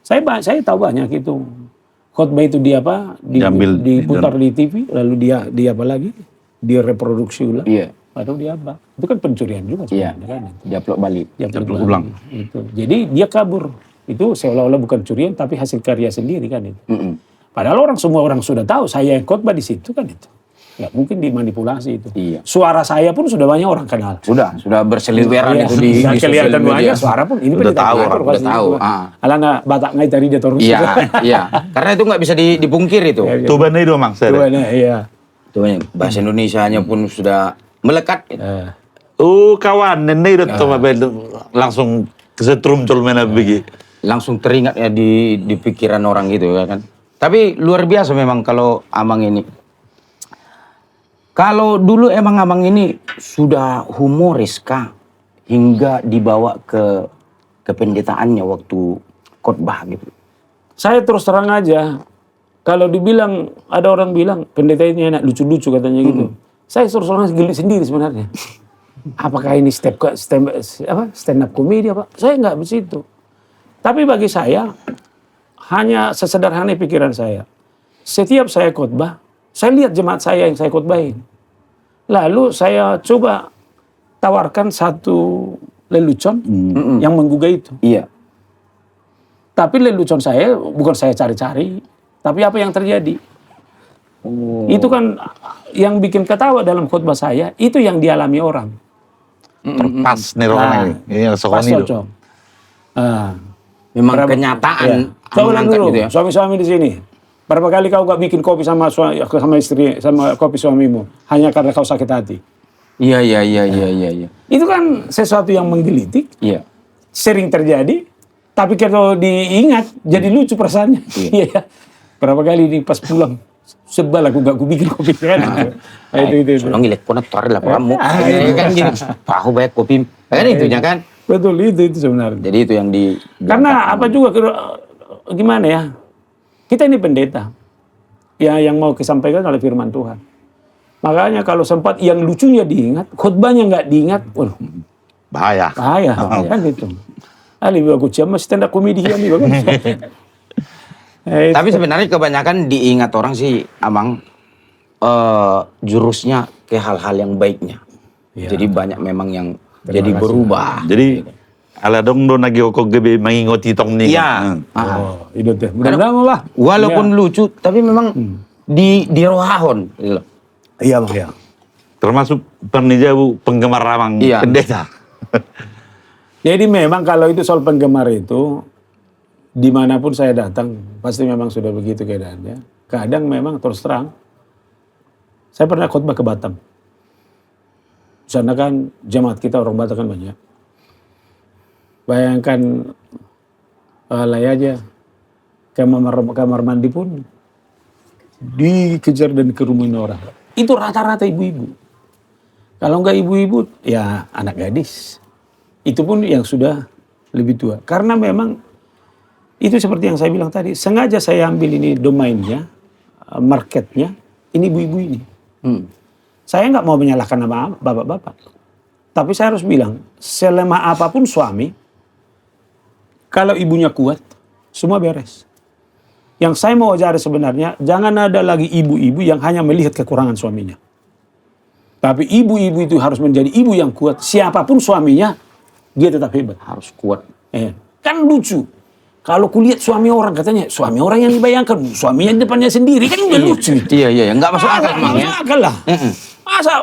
Saya tahu banyak itu. Khotbah itu diputar di TV, lalu dia apa lagi? Dia reproduksi ulang. Iya. Atau dia apa? Itu kan pencurian juga Iya. sebenarnya kan. Diupload balik. Upload ulang. Itu. Jadi dia kabur. Itu seolah-olah bukan curian tapi hasil karya sendiri kan itu. Padahal semua orang sudah tahu saya yang khotbah di situ kan itu. Ya mungkin dimanipulasi itu. Iya. Suara saya pun sudah banyak orang kenal. Sudah berseliweran Iya, itu di sudah kelihatan sosial media. banyak suara pun ini Udah pendeta tahu, mengatur udah pasti tahu, itu. Alana batak ngai tadi dia terus. Iya, iya. Karena itu nggak bisa dipungkir itu. Iya, iya. Tuban itu Mang. Saya. Iya. Itu bahasa Indonesianya pun sudah melekat. Kawan, nenek itu langsung kesetrum colmena begini. Langsung teringat ya di pikiran orang gitu ya kan. Tapi luar biasa memang kalau Amang ini. Kalau dulu emang Amang ini sudah humoris kah hingga dibawa ke kependetaannya waktu khotbah gitu. Saya terus terang aja, kalau dibilang, ada orang bilang, pendeta ini enak lucu-lucu katanya gitu. Saya terus terang geli sendiri sebenarnya. Apakah ini stand up comedy apa? Saya nggak begitu. Tapi bagi saya, hanya sesederhana pikiran saya. Setiap saya khotbah, saya lihat jemaat saya yang saya khotbahin. Lalu saya coba tawarkan satu lelucon yang menggugah itu. Iya. Tapi lelucon saya bukan saya cari-cari, tapi apa yang terjadi. Itu kan yang bikin ketawa dalam khotbah saya, itu yang dialami orang. Pas nih orang ini. Yang Pas sokoni itu. cocok. Memang kenyataan. Iya. Coba ulang angkat dulu, gitu ya. suami-suami di sini. Berapa kali kau gak bikin kopi sama istri, sama kopi suamimu, hanya karena kau sakit hati? Iya. Itu kan sesuatu yang menggelitik, Iya. sering terjadi, tapi kalau diingat jadi lucu perasaannya. Iya. Berapa kali ini pas pulang, sebal aku gak bikin kopi kan. Itu. Soalnya ngeliat konektor lah kamu. Kan gini, tahu banyak kopi. Kan itunya kan. Betul, itu sebenarnya. Jadi itu yang Karena apa juga, gimana ya, kita ini pendeta. Ya, yang mau disampaikan oleh firman Tuhan. Makanya kalau sempat yang lucunya diingat, khotbahnya nggak diingat, waduh, Bahaya. bahaya. Kan gitu. Lebih bagus sama stand up comedian ini bagus. Tapi sebenarnya kebanyakan diingat orang sih, Amang, jurusnya ke hal-hal yang baiknya. Ya. Jadi banyak memang yang Terima jadi kasih. berubah. Jadi ala dong do nagi oko gebe mangingoti tong nih. Iya. Oh, itu teh. Mudah-mudahan lah. Walaupun lucu, tapi memang di rohahon. Gitu loh. Iya, Bang, ya. Termasuk penijau penggemar Amang Iya. pendeta. Jadi memang kalau itu soal penggemar itu, dimanapun saya datang, pasti memang sudah begitu keadaannya. Kadang memang terus terang, saya pernah khotbah ke Batam. Di sana kan jemaat kita orang Batak kan banyak. Bayangkan alay aja, kamar mandi pun dikejar dan kerumunin orang. Itu rata-rata ibu-ibu. Kalau enggak ibu-ibu, ya anak gadis. Itu pun yang sudah lebih tua. Karena memang itu seperti yang saya bilang tadi, sengaja saya ambil ini domainnya, marketnya, ini ibu-ibu ini. Saya nggak mau menyalahkan nama bapak-bapak. Tapi saya harus bilang, selemah apapun suami, kalau ibunya kuat, semua beres. Yang saya mau ajar sebenarnya, jangan ada lagi ibu-ibu yang hanya melihat kekurangan suaminya. Tapi ibu-ibu itu harus menjadi ibu yang kuat. Siapapun suaminya, dia tetap hebat. Harus kuat. Kan lucu. Kalau kulihat suami orang, katanya suami orang yang dibayangkan, suaminya di depannya sendiri, kan udah lucu. Iya. Nggak masuk akal emang ya. Masuk akal lah. Masa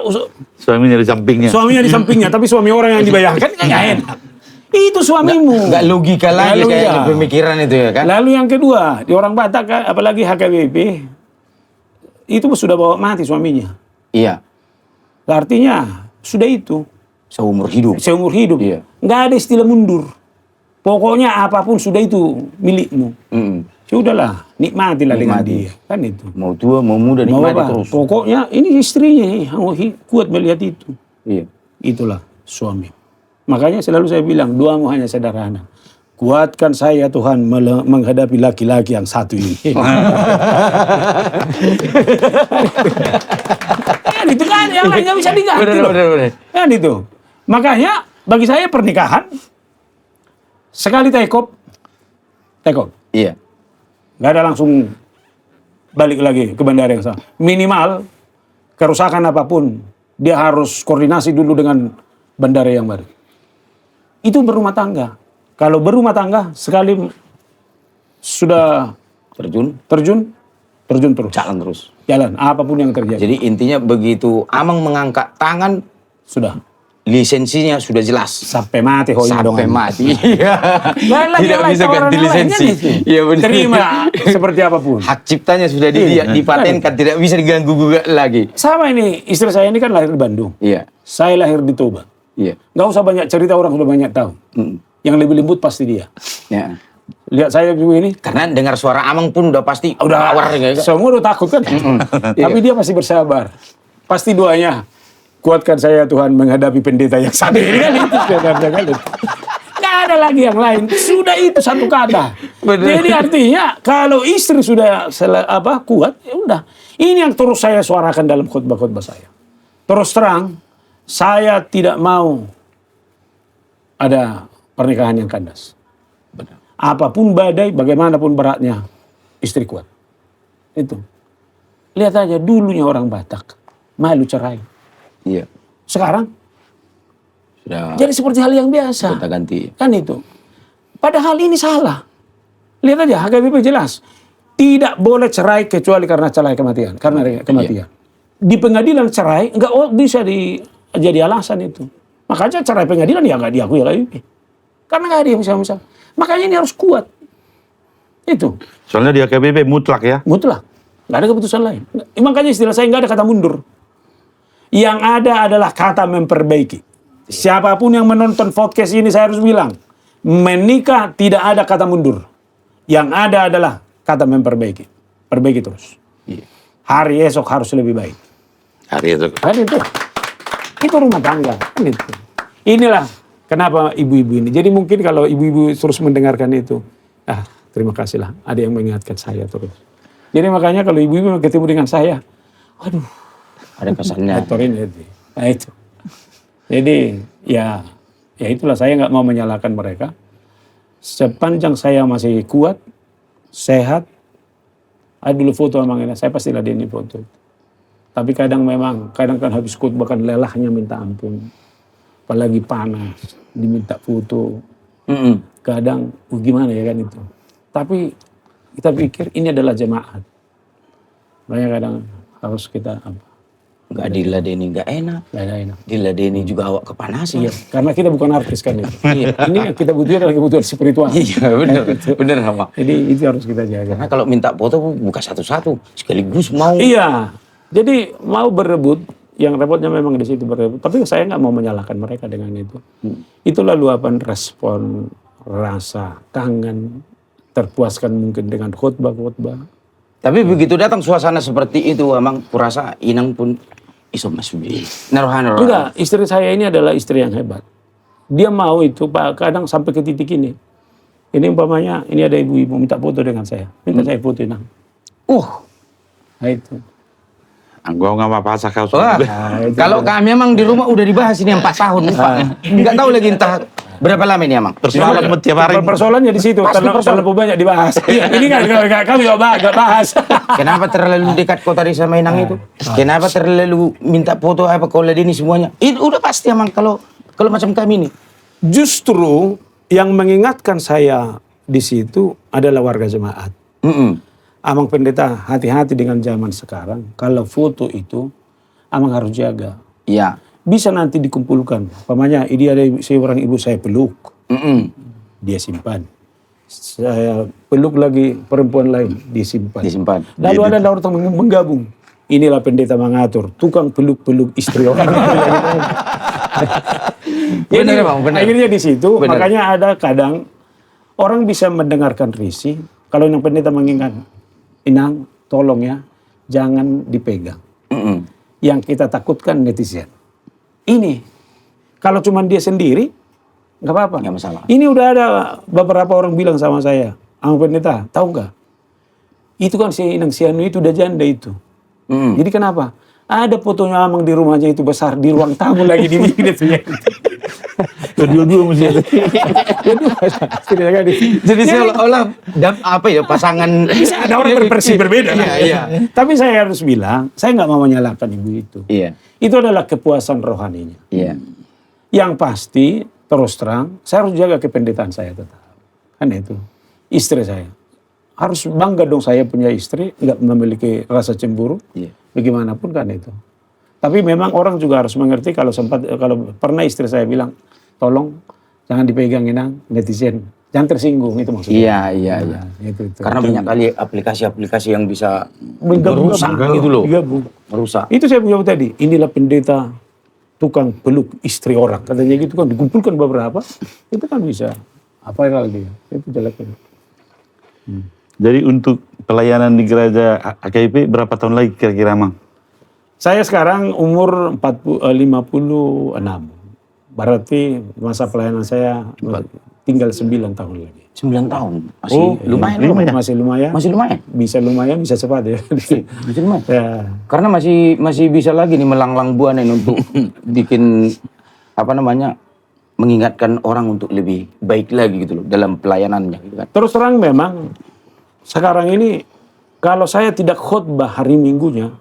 Suaminya di sampingnya. suaminya di sampingnya, tapi suami orang yang dibayangkan, kan nggak enak. Itu suamimu. Nggak logika lagi Nggak kayak logika. di pemikiran itu ya kan. Lalu yang kedua, di orang Batak, apalagi HKBP, itu sudah bawa mati suaminya. Iya. Artinya, sudah itu. Seumur hidup. Seumur hidup. Iya. Nggak ada istilah mundur. Pokoknya apapun sudah itu milikmu. Sudahlah, nikmatilah dengan Nikmati. dia. Kan itu. Mau tua, mau muda, Mau nikmati apa? terus. Pokoknya ini istrinya, kuat melihat itu. Iya. Itulah suami. Makanya selalu saya bilang, doamu hanya sederhana. Kuatkan saya Tuhan menghadapi laki-laki yang satu ini. Kan itu kan, yang lain nggak bisa diganti loh. Bener. Kan itu. Makanya bagi saya pernikahan, sekali tekop. Iya. Nggak ada langsung balik lagi ke bandara yang sama. Minimal kerusakan apapun, dia harus koordinasi dulu dengan bandara yang baru. Itu berumah tangga. Kalau berumah tangga, sekali sudah Terjun. terjun terus. Jalan terus. Jalan, apapun yang terjadi. Jadi intinya begitu Amang mengangkat tangan, Sudah. lisensinya sudah jelas. Sampai mati. Sampai mati. Iya. Tidak bisa ganti lisensi. Iya benar. Terima seperti apapun. Hak ciptanya sudah dipatenkan, tidak bisa diganggu gugat lagi. Sama ini, istri saya ini kan lahir di Bandung. Iya. Saya lahir di Toba. Iya. Nggak usah banyak cerita, orang sudah banyak tahu. Yang lebih lembut pasti dia. Ya. Lihat saya begini. Karena dengar suara Amang pun udah pasti Udah awar gitu. semua udah takut kan. Tapi dia masih bersabar. Pasti doanya, kuatkan saya Tuhan menghadapi pendeta yang satu ini kan itu sebenarnya kan. Nggak ada lagi yang lain. Sudah itu satu kata. Bener. Jadi artinya kalau istri sudah kuat, ya udah. Ini yang terus saya suarakan dalam khotbah-khotbah saya. Terus terang, saya tidak mau ada pernikahan yang kandas. Apapun badai, bagaimanapun beratnya, istri kuat. Itu. Lihat aja dulunya orang Batak, malu cerai. Iya. Sekarang Sudah jadi seperti hal yang biasa. kita ganti. Kan itu. Padahal ini salah. Lihat aja HKBP jelas. Tidak boleh cerai kecuali karena cerai kematian. Karena kematian. Di pengadilan cerai nggak bisa jadi alasan itu. Makanya cerai pengadilan ya nggak diakui lagi. Karena nggak ada yang bisa. Makanya ini harus kuat. Itu. Soalnya di HKBP mutlak ya. Mutlak. Nggak ada keputusan lain. Makanya istilah saya nggak ada kata mundur. Yang ada adalah kata memperbaiki. Siapapun yang menonton podcast ini saya harus bilang. Menikah tidak ada kata mundur. Yang ada adalah kata memperbaiki. Perbaiki terus. Iya. Hari esok harus lebih baik. Hari itu. Kan itu. Itu rumah tangga. Kan itu. Inilah kenapa ibu-ibu ini. Jadi mungkin kalau ibu-ibu terus mendengarkan itu. Terima kasih lah. Ada yang mengingatkan saya terus. Jadi makanya kalau ibu-ibu ketemu dengan saya. Aduh. Ada kesannya. Motorin itu. Nah itu. Jadi ya itulah, saya nggak mau menyalahkan mereka. Sepanjang saya masih kuat, sehat, ada dulu foto emang ini, saya pasti ladenin foto. Tapi kadang kan habis khotbah bahkan lelahnya minta ampun. Apalagi panas, diminta foto. Kadang gimana ya kan itu. Tapi kita pikir ini adalah jemaat. Makanya kadang harus kita Nggak diladeni nggak enak. Nggak enak. Diladeni juga awak kepanasan. Iya, karena kita bukan artis kan itu. Iya. Ini yang kita butuhkan adalah kebutuhan spiritual. Iya bener Amang. Jadi itu harus kita jaga. Karena kalau minta foto bukan satu-satu, sekaligus mau. Iya, jadi mau berebut, yang repotnya memang di situ berebut. Tapi saya nggak mau menyalahkan mereka dengan itu. Itulah luapan respon, rasa, kangen, terpuaskan mungkin dengan khotbah-khotbah. Tapi begitu datang suasana seperti itu, Amang, kurasa Inang pun iso masuki. Narohan. Enggak, istri saya ini adalah istri yang hebat. Dia mau itu, Pak, kadang sampai ke titik ini. Ini umpamanya, ini ada ibu-ibu minta foto dengan saya. Minta saya foto, Inang. Nah itu. Gua nggak apa-apa kau Wah, sudah. kalau kami emang di rumah udah dibahas ini 4 tahun, Pak. Nggak tahu lagi entah Berapa lama ini, Amang? Persoalan tiap hari. Persoalannya di situ, terlalu banyak dibahas. Ini kan kami gak bahas. Kenapa terlalu dekat kota Desa Mainang itu? Kenapa terlalu minta foto apa kalau ini semuanya? Itu udah pasti, Amang, kalau macam kami nih. Justru yang mengingatkan saya di situ adalah warga jemaat. Amang pendeta, hati-hati dengan zaman sekarang. Kalau foto itu, Amang harus jaga. Iya. Bisa nanti dikumpulkan. Pamannya, ini ada seorang ibu saya peluk. Dia simpan. Saya peluk lagi perempuan lain, disimpan. Lalu ada orang menggabung. Inilah pendeta mengatur, tukang peluk-peluk istri orang. Benar, Bang, benar. Akhirnya di situ, Benar. makanya ada kadang orang bisa mendengarkan risih. Kalau yang pendeta mengingat, Inang, tolong ya, jangan dipegang. Yang kita takutkan netizen. Ini, kalau cuma dia sendiri, nggak apa-apa. Nggak masalah. Ini udah ada beberapa orang bilang sama saya, Amang pendeta, tahu nggak? Itu kan si Inang Sianu itu udah janda itu. Jadi kenapa? Ada fotonya Amang di rumahnya itu besar, di ruang tamu lagi di video. Kedua-dua mesti ada. Jadi seolah-olah apa ya, pasangan. Bisa ada orang berversi berbeda. Iya. Tapi saya harus bilang, saya nggak mau menyalahkan ibu itu. Iya. Itu adalah kepuasan rohaninya. Iya. Yang pasti, terus terang, saya harus jaga kependetaan saya tetap. Kan itu. Istri saya. Harus bangga dong saya punya istri, nggak memiliki rasa cemburu. Iya. Bagaimanapun kan itu. Tapi memang orang juga harus mengerti kalau pernah istri saya bilang, tolong jangan dipegang Inang, netizen. Jangan tersinggung, itu maksudnya. Iya. Itu. Karena banyak kali aplikasi-aplikasi yang bisa Menggabung- merusak gitu loh. Digabung. Merusak. Itu saya punya tadi, inilah pendeta tukang peluk istri orang. Katanya gitu kan, dikumpulkan beberapa, itu kan bisa. Apa viral dia, itu jelek. Jadi untuk pelayanan di gereja HKIP berapa tahun lagi kira-kira, Mang? Saya sekarang umur 56. Berarti masa pelayanan saya tinggal 9 tahun lagi. 9 tahun. Masih lumayan. Masih lumayan. Masih lumayan. Bisa lumayan, bisa cepat ya. Masih lumayan. Ya. Karena masih bisa lagi nih melanglang buana ini untuk bikin mengingatkan orang untuk lebih baik lagi gitu loh dalam pelayanannya gitu kan. Terus terang memang sekarang ini kalau saya tidak khotbah hari Minggunya,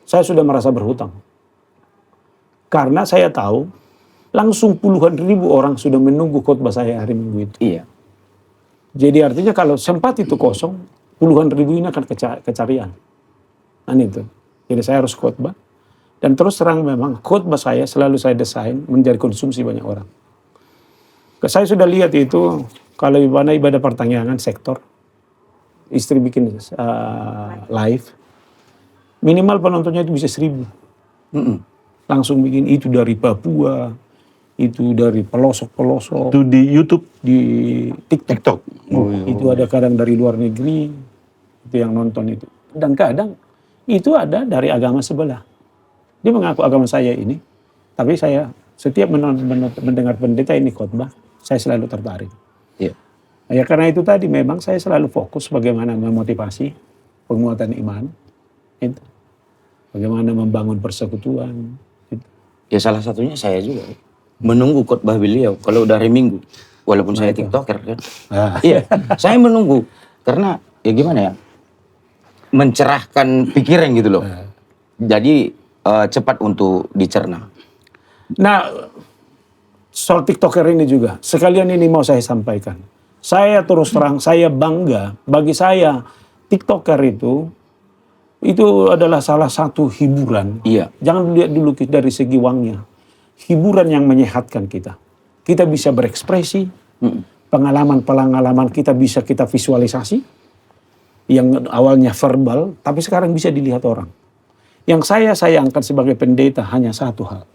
saya sudah merasa berhutang. Karena saya tahu langsung puluhan ribu orang sudah menunggu khotbah saya hari Minggu itu. Iya. Jadi artinya kalau sempat itu kosong, puluhan ribu ini akan kecarian. Nah itu. Jadi saya harus khotbah. Dan terus terang memang khotbah saya selalu saya desain menjadi konsumsi banyak orang. Saya sudah lihat itu kalau ibadah pertanyaan sektor, istri bikin live, minimal penontonnya itu bisa 1.000. Langsung bikin itu dari Papua, itu dari pelosok-pelosok. Itu di YouTube? Di TikTok. Itu ada kadang dari luar negeri, itu yang nonton itu. Dan kadang itu ada dari agama sebelah. Dia mengaku agama saya ini, tapi saya setiap mendengar pendeta ini khotbah, saya selalu tertarik. Iya. Ya karena itu tadi memang saya selalu fokus bagaimana memotivasi penguatan iman, itu. Bagaimana membangun persekutuan. Itu. Ya salah satunya saya juga menunggu khotbah beliau kalau dari Minggu, walaupun saya TikToker kan. Iya, saya menunggu karena ya gimana ya, mencerahkan pikiran gitu loh. Jadi cepat untuk dicerna. Nah, soal TikToker ini juga, sekalian ini mau saya sampaikan. Saya terus terang, saya bangga. Bagi saya, TikToker itu adalah salah satu hiburan. Iya. Jangan lihat dulu dari segi uangnya. Hiburan yang menyehatkan kita. Kita bisa berekspresi, pengalaman-pengalaman kita bisa kita visualisasi. Yang awalnya verbal, tapi sekarang bisa dilihat orang. Yang saya sayangkan sebagai pendeta hanya satu hal.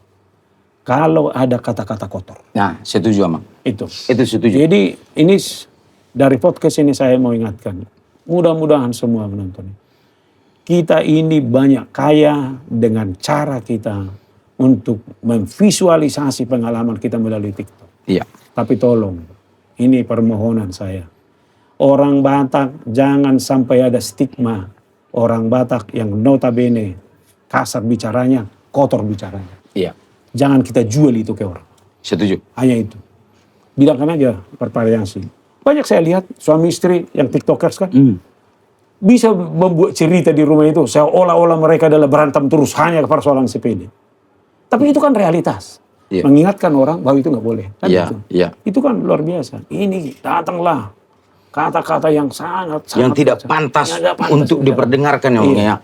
Kalau ada kata-kata kotor. Nah, setuju Amang. Itu setuju. Jadi ini dari podcast ini saya mau ingatkan. Mudah-mudahan semua menonton. Kita ini banyak kaya dengan cara kita untuk memvisualisasi pengalaman kita melalui TikTok. Iya. Tapi tolong, ini permohonan saya. Orang Batak jangan sampai ada stigma. Orang Batak yang notabene kasar bicaranya, kotor bicaranya. Iya. Jangan kita jual itu ke orang. Setuju. Hanya itu. Bilangkan aja bervariasi. Banyak saya lihat suami istri yang tiktokers kan, bisa membuat cerita di rumah itu seolah-olah mereka adalah berantem terus hanya persoalan sepele. Tapi itu kan realitas. Iya. Mengingatkan orang bahwa itu nggak boleh. Kan Iya, itu. iya. Itu kan luar biasa. Ini datanglah kata-kata yang sangat Yang tidak pantas untuk diperdengarkan ya, Bang, Iya. ya.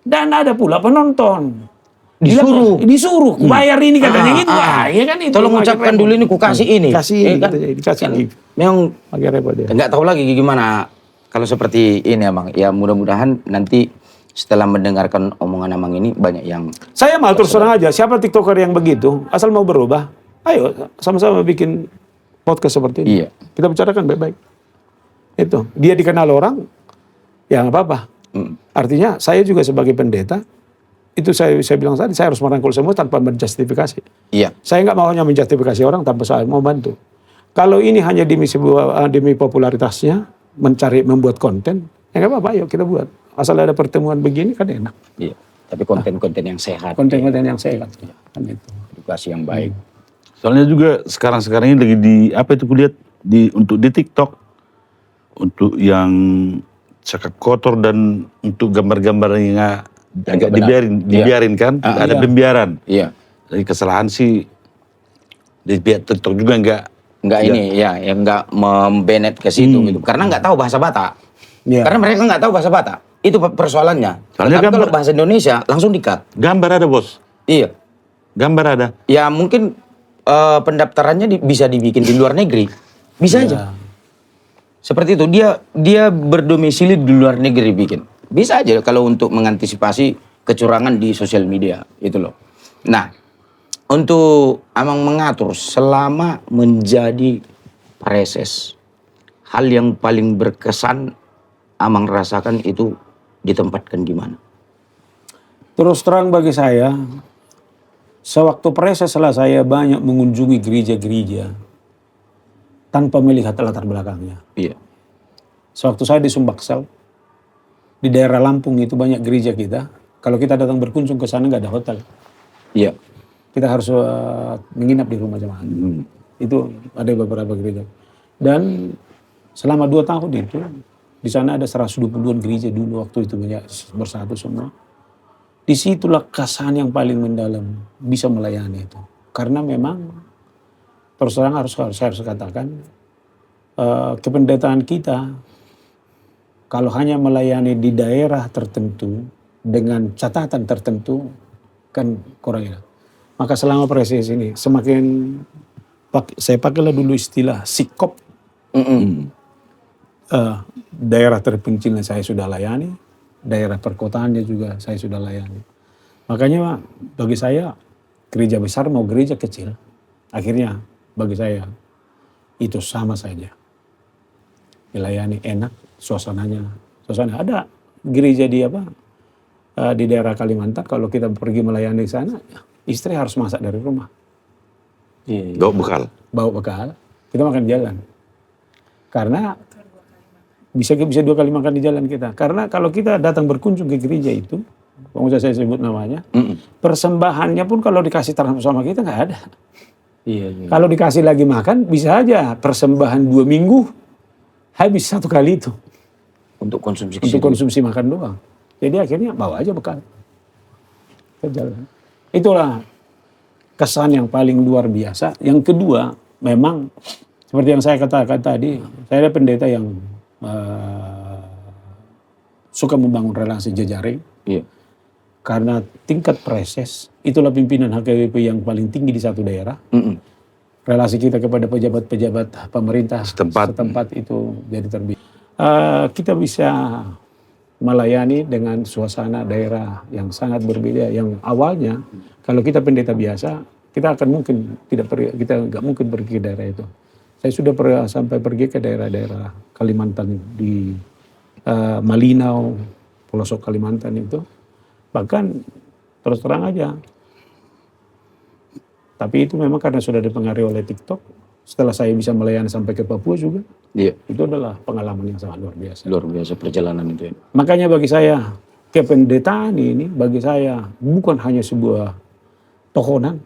Dan ada pula penonton. Disuruh. Bayar ini katanya gitu. Ya kan itu. Tolong ucapkan dulu ini, ku kasih ini. Kasih Ya ini, kan? gitu, dikasih Kan gitu. memang Agak repot dia. nggak tahu lagi gimana kalau seperti ini, Abang. Ya mudah-mudahan nanti setelah mendengarkan omongan Abang ini banyak yang Saya mau terus terang aja, siapa tiktoker yang begitu, asal mau berubah, ayo sama-sama bikin podcast seperti ini. Iya. Kita bicarakan baik-baik. Itu, dia dikenal orang, ya nggak apa-apa. Artinya saya juga sebagai pendeta, itu saya bilang tadi, saya harus merangkul semua tanpa menjustifikasi. iya. Saya nggak mau hanya menjustifikasi orang tanpa saya mau bantu. Kalau ini hanya demi popularitasnya, membuat konten, ya nggak apa-apa, ayo kita buat. Asal ada pertemuan begini kan enak. Iya. Tapi konten-konten yang sehat, Konten-konten yang sehat. Kan itu. edukasi yang baik. Soalnya juga sekarang ini lagi apa itu kulihat untuk di TikTok untuk yang cakap kotor dan untuk gambar-gambar yang agak dibiarin kan, ada iya. pembiaran. Iya. Jadi kesalahan sih di pihak TikTok juga Nggak ini ya, yang nggak membenet ke situ gitu. Karena nggak tahu bahasa Batak. Iya. Karena mereka nggak tahu bahasa Batak. Itu persoalannya. Soalnya Tapi kalau bahasa Indonesia langsung di-cut. gambar ada bos, Iya. gambar ada. Ya mungkin pendaftarannya bisa dibikin di luar negeri. Bisa aja. Seperti itu. Dia berdomisili di luar negeri bikin. Bisa aja kalau untuk mengantisipasi kecurangan di sosial media. Itu loh. Nah, untuk Amang mengatur selama menjadi preses, hal yang paling berkesan Amang rasakan itu ditempatkan di mana? Terus terang bagi saya, sewaktu preses lah saya banyak mengunjungi gereja-gereja tanpa melihat latar belakangnya. Iya. Sewaktu saya di Sumbaksel, di daerah Lampung itu banyak gereja kita. Kalau kita datang berkunjung ke sana nggak ada hotel. Iya. Kita harus menginap di rumah jemaat. Itu ada beberapa gereja. Dan selama 2 tahun itu, di sana ada 120-an gereja dulu waktu itu banyak bersatu semua. Disitulah kesan yang paling mendalam bisa melayani itu. Karena memang terus terang saya harus katakan kependetaan kita kalau hanya melayani di daerah tertentu dengan catatan tertentu kan kurang enak. Maka selama preses ini semakin saya pakailah dulu istilah sikop. Daerah terpencilnya saya sudah layani, daerah perkotaannya juga saya sudah layani. Makanya bagi saya gereja besar mau gereja kecil, akhirnya bagi saya itu sama saja. Dilayani enak, suasana ada gereja di di daerah Kalimantan, kalau kita pergi melayani di sana, istri harus masak dari rumah. Bawa bekal. Bawa bekal, kita makan di jalan. Karena bisa 2 kali makan di jalan kita. Karena kalau kita datang berkunjung ke gereja itu, pengusaha saya sebut namanya, persembahannya pun kalau dikasih sama kita nggak ada. Iya. Kalau dikasih lagi makan, bisa aja persembahan 2 minggu habis 1 kali itu. Untuk konsumsi Untuk konsumsi makan doang. Jadi akhirnya bawa aja bekal. Ke jalan. Itulah kesan yang paling luar biasa. Yang kedua, memang seperti yang saya katakan tadi, saya ada pendeta yang suka membangun relasi jejaring. Iya. Karena tingkat preses, itulah pimpinan HKBP yang paling tinggi di satu daerah. Relasi kita kepada pejabat-pejabat pemerintah setempat itu jadi terbiasa. Kita bisa melayani dengan suasana daerah yang sangat berbeda. Yang awalnya kalau kita pendeta biasa, kita nggak mungkin pergi ke daerah itu. Saya sudah sampai pergi ke daerah-daerah Kalimantan di Malinau, pelosok Kalimantan itu. Bahkan terus terang aja. Tapi itu memang karena sudah dipengaruhi oleh TikTok. Setelah saya bisa melayani sampai ke Papua juga. Iya. Itu adalah pengalaman yang sangat luar biasa. Luar biasa perjalanan itu ya. Makanya bagi saya, kependetaan ini bagi saya bukan hanya sebuah tokonan.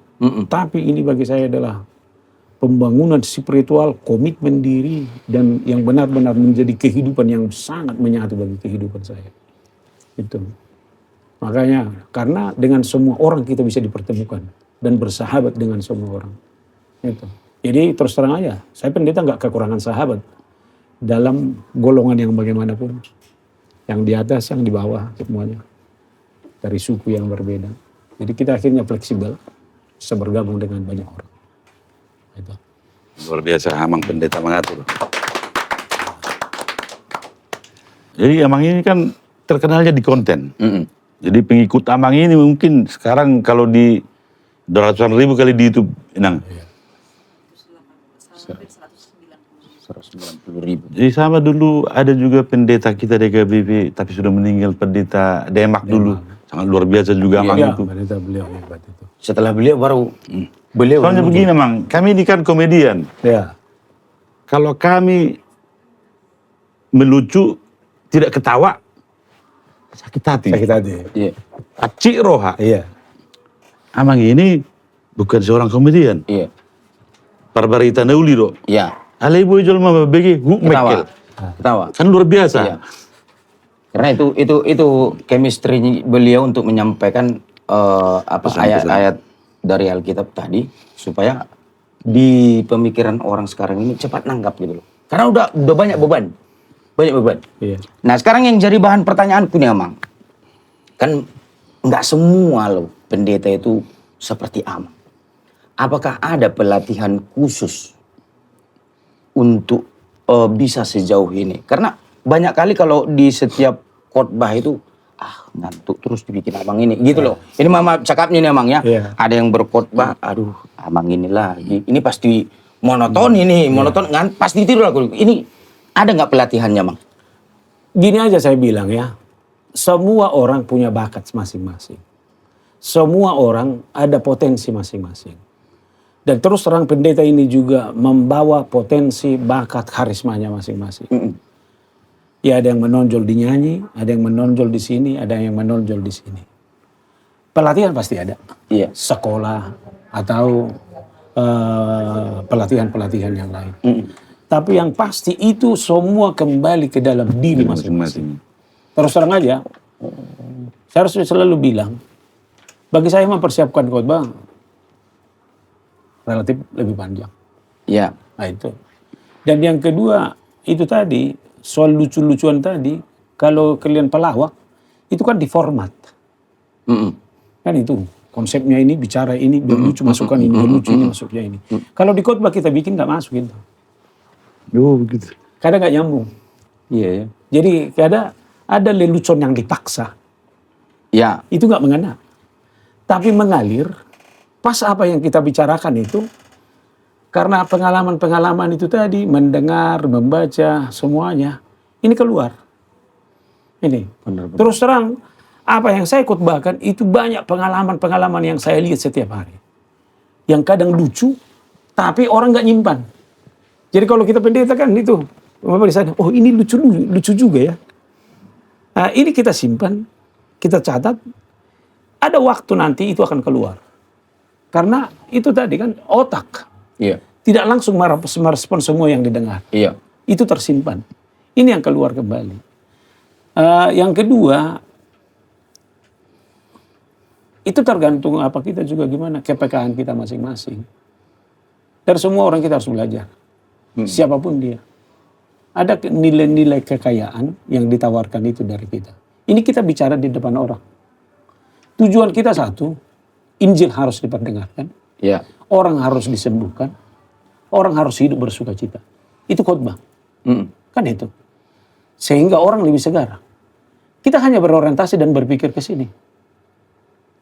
Tapi ini bagi saya adalah pembangunan spiritual, komitmen diri, dan yang benar-benar menjadi kehidupan yang sangat menyatu bagi kehidupan saya. Itu. Makanya, karena dengan semua orang kita bisa dipertemukan dan bersahabat dengan semua orang. Itu. Jadi terus terang aja, saya pendeta nggak kekurangan sahabat dalam golongan yang bagaimanapun. Yang di atas, yang di bawah, semuanya. Dari suku yang berbeda. Jadi kita akhirnya fleksibel, bisa bergabung dengan banyak orang. Itu. Luar biasa Amang pendeta mengatur. Jadi Amang ini kan terkenalnya di konten. Jadi pengikut Amang ini mungkin sekarang kalau di 200.000 kali di YouTube, Inang. 190.000. Jadi sama dulu ada juga pendeta kita di KBP, tapi sudah meninggal pendeta Demak dulu. Sangat luar biasa juga Amang Ya, itu. pendeta beliau hebat itu. Setelah beliau baru beliau. Soalnya begini Mang, kami ini kan komedian. Ya. Kalau kami melucu, tidak ketawa, sakit hati. Sakit hati. Iya. Acik roha. Iya. Amang ini bukan seorang komedian. Iya. Barbarita nauli do. Iya. Ale ibu jual mama begi huk mekel. Ketawa. Kan luar biasa. Iya. Karena itu chemistry beliau untuk menyampaikan ayat-ayat dari Alkitab tadi supaya di pemikiran orang sekarang ini cepat nanggap gitu loh. Karena udah banyak beban. Banyak beban. Iya. Nah, sekarang yang jadi bahan pertanyaanku nih, Amang. Kan nggak semua loh pendeta itu seperti Amang. Apakah ada pelatihan khusus untuk bisa sejauh ini? Karena banyak kali kalau di setiap khotbah itu ngantuk terus dibikin Amang ini gitu loh. Ini mama cakapnya nih Amang ya. Iya. Ada yang berkhotbah, aduh Amang ini lagi. Ini pasti monoton ini, monoton pasti tidur aku. Ini ada nggak pelatihannya, Mang? Gini aja saya bilang ya, semua orang punya bakat masing-masing. Semua orang ada potensi masing-masing. Dan terus terang pendeta ini juga membawa potensi, bakat, karismanya masing-masing. Ya ada yang menonjol di nyanyi, ada yang menonjol di sini, ada yang menonjol di sini. Pelatihan pasti ada. Iya. Sekolah atau pelatihan-pelatihan yang lain. Tapi yang pasti itu semua kembali ke dalam diri masing-masing. Terus terang aja, saya harus selalu bilang, bagi saya mempersiapkan khotbah relatif lebih panjang. Iya. Nah itu. Dan yang kedua, itu tadi, soal lucu-lucuan tadi, kalau kalian pelawak, itu kan diformat. Kan itu, konsepnya ini, bicara ini, biar lucu masukkan ini, biar lucu ini masuknya ini. Kalau di khotbah kita bikin nggak masuk itu. Oh begitu. Kadang nggak nyambung. Iya, ya. Jadi kadang ada lelucon yang dipaksa. Ya. Itu nggak mengena. Tapi mengalir, pas apa yang kita bicarakan itu, karena pengalaman-pengalaman itu tadi, mendengar, membaca, semuanya, ini keluar. Ini. Benar. Terus terang, apa yang saya khotbahkan itu banyak pengalaman-pengalaman yang saya lihat setiap hari. Yang kadang lucu, tapi orang nggak nyimpan. Jadi kalau kita pendeta kan itu, oh ini lucu juga ya. Nah, ini kita simpan, kita catat, ada waktu nanti itu akan keluar. Karena itu tadi kan otak. Iya. Tidak langsung merespon semua yang didengar. Iya. Itu tersimpan. Ini yang keluar kembali. Yang kedua, itu tergantung apa kita juga gimana, kepekaan kita masing-masing. Dari semua orang kita harus belajar. Siapapun dia. Ada nilai-nilai kekayaan yang ditawarkan itu dari kita. Ini kita bicara di depan orang. Tujuan kita satu, Injil harus diperdengarkan. Iya. Orang harus disembuhkan. Orang harus hidup bersuka cita. Itu khotbah. Kan itu. Sehingga orang lebih segar. Kita hanya berorientasi dan berpikir ke sini.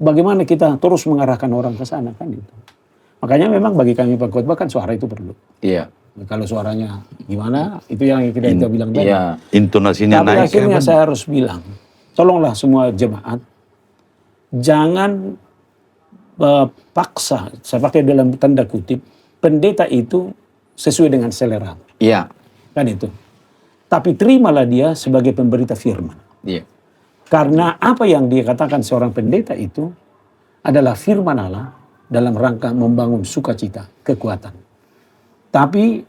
Bagaimana kita terus mengarahkan orang ke sana, kan itu. Makanya memang bagi kami pengkhotbah kan suara itu perlu. Iya. Kalau suaranya gimana, itu yang kita bilang tadi. Iya. Intonasinya Tapi naik. akhirnya saya harus bilang, tolonglah semua jemaat, jangan paksa, saya pakai dalam tanda kutip, pendeta itu sesuai dengan selera. Iya. Kan itu. Tapi terimalah dia sebagai pemberita firman. Iya. Karena apa yang dia katakan seorang pendeta itu adalah firman Allah dalam rangka membangun sukacita, kekuatan. Tapi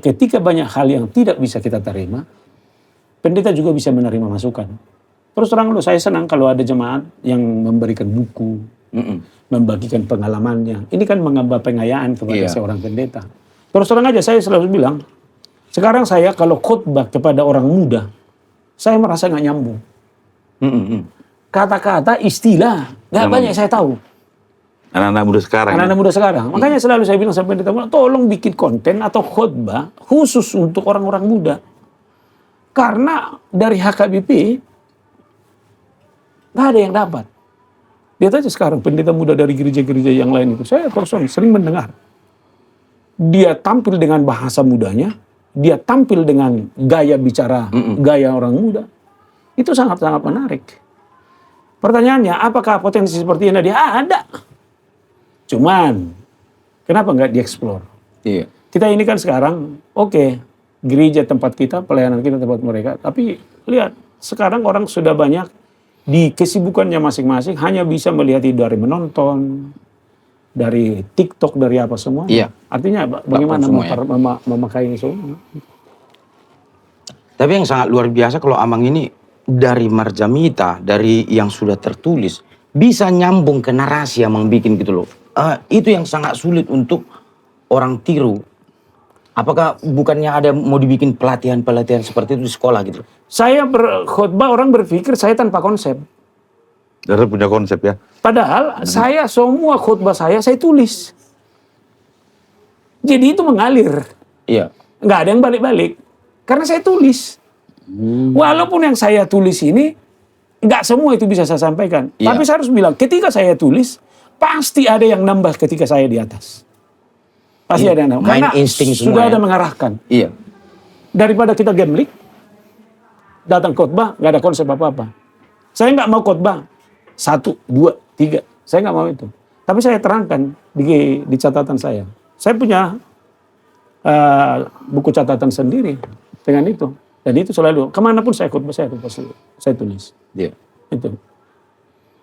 ketika banyak hal yang tidak bisa kita terima, pendeta juga bisa menerima masukan. Terus terang loh, saya senang kalau ada jemaat yang memberikan buku, membagikan pengalamannya. Ini kan menambah pengayaan kepada seorang pendeta. Terus terang aja saya selalu bilang, sekarang saya kalau khotbah kepada orang muda, saya merasa nggak nyambung. Kata-kata, istilah, nggak banyak saya tahu. Anak-anak muda sekarang. Anak-anak muda sekarang. Makanya selalu saya bilang sama pendeta muda, tolong bikin konten atau khotbah khusus untuk orang-orang muda. Karena dari HKBP, nggak ada yang dapat. Lihat aja sekarang pendeta muda dari gereja-gereja yang lain itu. Saya personal sering mendengar. Dia tampil dengan bahasa mudanya, dia tampil dengan gaya bicara, gaya orang muda. Itu sangat-sangat menarik. Pertanyaannya, apakah potensi seperti ini dia? Ada. Cuman, kenapa nggak dieksplor? Iya. Kita ini kan sekarang, oke, gereja tempat kita, pelayanan kita tempat mereka. Tapi lihat, sekarang orang sudah banyak di kesibukannya masing-masing hanya bisa melihat itu dari menonton, dari TikTok, dari apa semua. Iya. Artinya bagaimana Semua, memakai ini semua. Tapi yang sangat luar biasa kalau Amang ini dari Marjamita, dari yang sudah tertulis, bisa nyambung ke narasi Amang bikin gitu loh. Itu yang sangat sulit untuk orang tiru. Apakah bukannya ada mau dibikin pelatihan-pelatihan seperti itu di sekolah gitu? Saya berkhotbah, orang berpikir saya tanpa konsep. Dari punya konsep ya. Padahal saya semua khotbah saya tulis. Jadi itu mengalir. Iya. Nggak ada yang balik-balik. Karena saya tulis. Walaupun yang saya tulis ini, nggak semua itu bisa saya sampaikan. Iya. Tapi saya harus bilang, ketika saya tulis, pasti ada yang nambah ketika saya di atas. Pasti ada yang nambah. Main Karena insting semua sudah ya. ada mengarahkan. Iya. Daripada kita gambling, datang khotbah, nggak ada konsep apa-apa. Saya nggak mau khotbah 1, 2, 3. Saya nggak mau itu. Tapi saya terangkan di catatan saya. Saya punya buku catatan sendiri dengan itu. Dan itu selalu, kemanapun saya khotbah, saya tulis. Iya. Itu.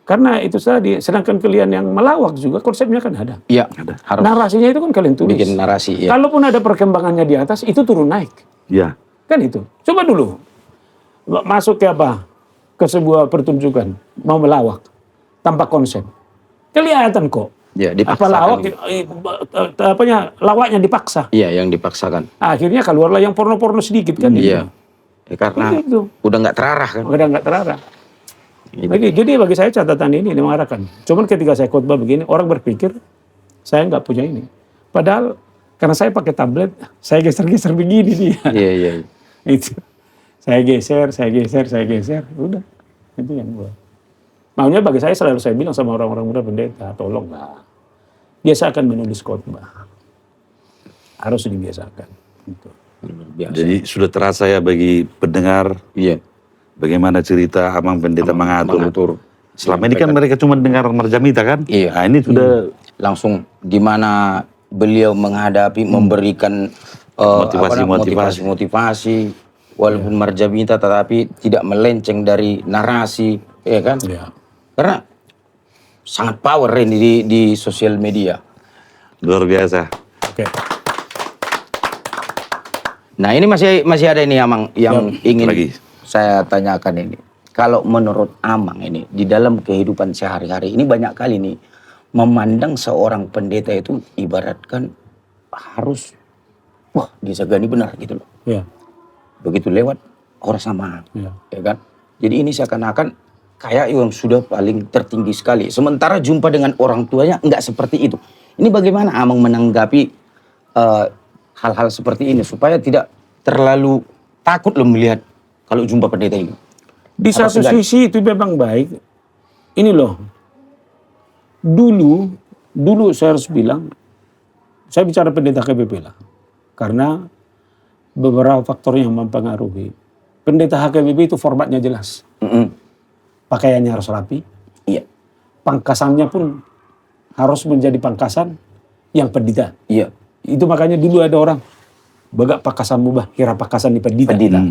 Karena itu tadi, sedangkan kalian yang melawak juga konsepnya kan ada. Iya. Harus Narasinya itu kan kalian tulis. bikin narasi. Iya. Kalaupun ada perkembangannya di atas, itu turun naik. Iya. Kan itu. Coba dulu. Masuk ke apa? Ke sebuah pertunjukan. Mau melawak. Tanpa konsep. Kelihatan kok. Iya, Apa lawak, lawaknya dipaksa. Iya, yang dipaksakan. Akhirnya keluarlah yang porno-porno sedikit kan. Iya. Karena Itu. udah nggak terarah kan. Udah nggak terarah. Gitu. Jadi bagi saya catatan ini mengarahkan. Cuman ketika saya khotbah begini, orang berpikir saya nggak punya ini. Padahal karena saya pakai tablet, saya geser-geser begini dia. Iya, iya. Itu. Saya geser. Udah. Itu yang gua. Maunya bagi saya selalu saya bilang sama orang-orang muda pendeta, tolonglah. Biasakan menulis khotbah. Harus dibiasakan. Gitu. Biasa. Jadi sudah terasa ya bagi pendengar Iya. bagaimana cerita Amang Pendeta mengatur. Mengatur. Selama ini kan mereka cuma dengar Marjamita kan? Iya. Nah ini sudah Langsung di mana beliau menghadapi, memberikan motivasi, walaupun Marjamita tetapi tidak melenceng dari narasi, ya kan? Ya. Karena sangat power ini di sosial media. luar biasa. Oke. Nah ini masih ada ini Amang yang ingin lagi. saya tanyakan ini. Kalau menurut Amang ini di dalam kehidupan sehari-hari ini banyak kali nih memandang seorang pendeta itu ibaratkan harus disegani benar gitu loh. Ya. Begitu lewat orang sama, Ya. ya kan? Jadi ini seakan-akan kayak yang sudah paling tertinggi sekali. Sementara jumpa dengan orang tuanya enggak seperti itu. Ini bagaimana Amang menanggapi hal-hal seperti ini supaya tidak terlalu takut loh melihat kalau jumpa pendeta ini. Di satu sisi itu memang baik. Ini loh. Dulu saya harus bilang, saya bicara pendeta HKBP lah. Karena beberapa faktor yang mempengaruhi. Pendeta HKBP itu formatnya jelas. Pakaiannya harus rapi. Iya. Pangkasannya pun harus menjadi pangkasan yang pendeta. Iya. Itu makanya dulu ada orang, bagak pakasan mubah, kira pakasan di pendeta.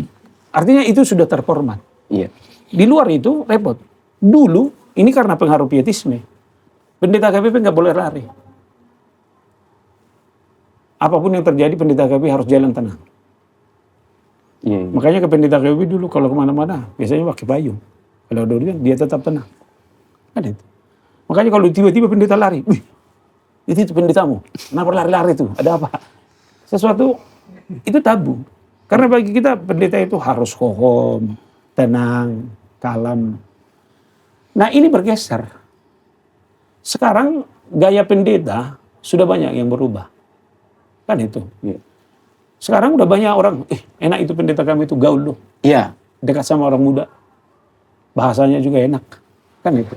Artinya itu sudah terformat. Iya. Di luar itu repot. Dulu ini karena pengaruh pietisme. Pendeta KPP nggak boleh lari. apapun yang terjadi pendeta KBP harus jalan tenang. Iya. Makanya ke pendeta KBP dulu kalau kemana-mana biasanya pakai payung. Kalau dia tetap tenang. Kan itu. Makanya kalau tiba-tiba pendeta lari, wih, itu pendetamu. Kenapa lari-lari itu? Ada apa? Sesuatu itu tabu. Karena bagi kita pendeta itu harus kokom, tenang, kalem. Nah ini bergeser. Sekarang gaya pendeta sudah banyak yang berubah. Kan itu. Iya. Sekarang udah banyak orang, enak itu pendeta kami itu gaul loh. Iya. Dekat sama orang muda. Bahasanya juga enak. Kan itu.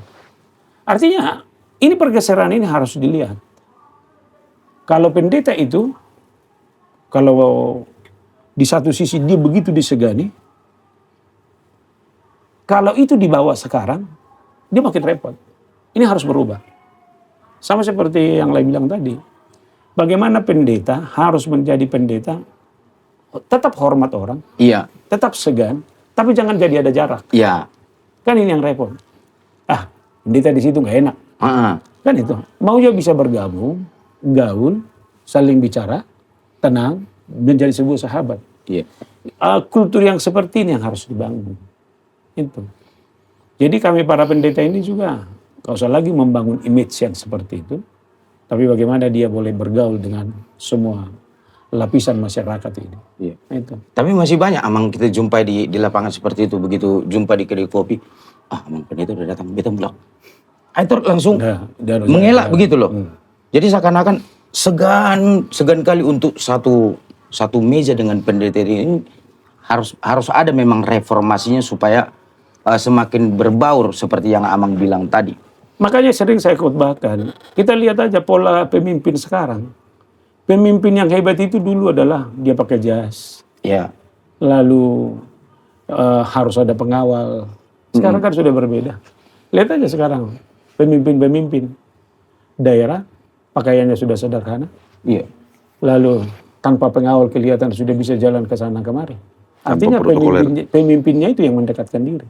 Artinya ini pergeseran ini harus dilihat. Kalau pendeta itu, kalau di satu sisi dia begitu disegani, kalau itu dibawa sekarang, dia makin repot. Ini harus berubah. Sama seperti yang lain bilang tadi. Bagaimana pendeta harus menjadi pendeta, tetap hormat orang, Iya. tetap segan, tapi jangan jadi ada jarak. Iya. Kan ini yang repot. Pendeta di situ nggak enak. Kan itu. Mau juga bisa bergabung, gaul, saling bicara, tenang, menjadi sebuah sahabat. Iya. Kultur yang seperti ini yang harus dibangun. Itu. Jadi kami para pendeta ini juga gak usah lagi membangun image yang seperti itu. Tapi bagaimana dia boleh bergaul dengan semua lapisan masyarakat ini. Iya. Itu. Tapi masih banyak amang kita jumpai di lapangan seperti itu. Begitu jumpa di kedai kopi, amang pendeta udah datang, beta blok. Itu langsung mengelak begitu loh. Jadi seakan-akan segan kali untuk satu meja dengan pendeta ini harus ada memang reformasinya supaya semakin berbaur seperti yang amang bilang tadi. Makanya sering saya khotbahkan, kita lihat aja pola pemimpin sekarang. Pemimpin yang hebat itu dulu adalah dia pakai jas. Ya. Lalu harus ada pengawal. Sekarang kan sudah berbeda. Lihat aja sekarang pemimpin-pemimpin daerah pakaiannya sudah sederhana. Iya. Lalu tanpa pengawal kelihatan sudah bisa jalan ke sana kemari. Artinya protokoler. pemimpinnya itu yang mendekatkan diri.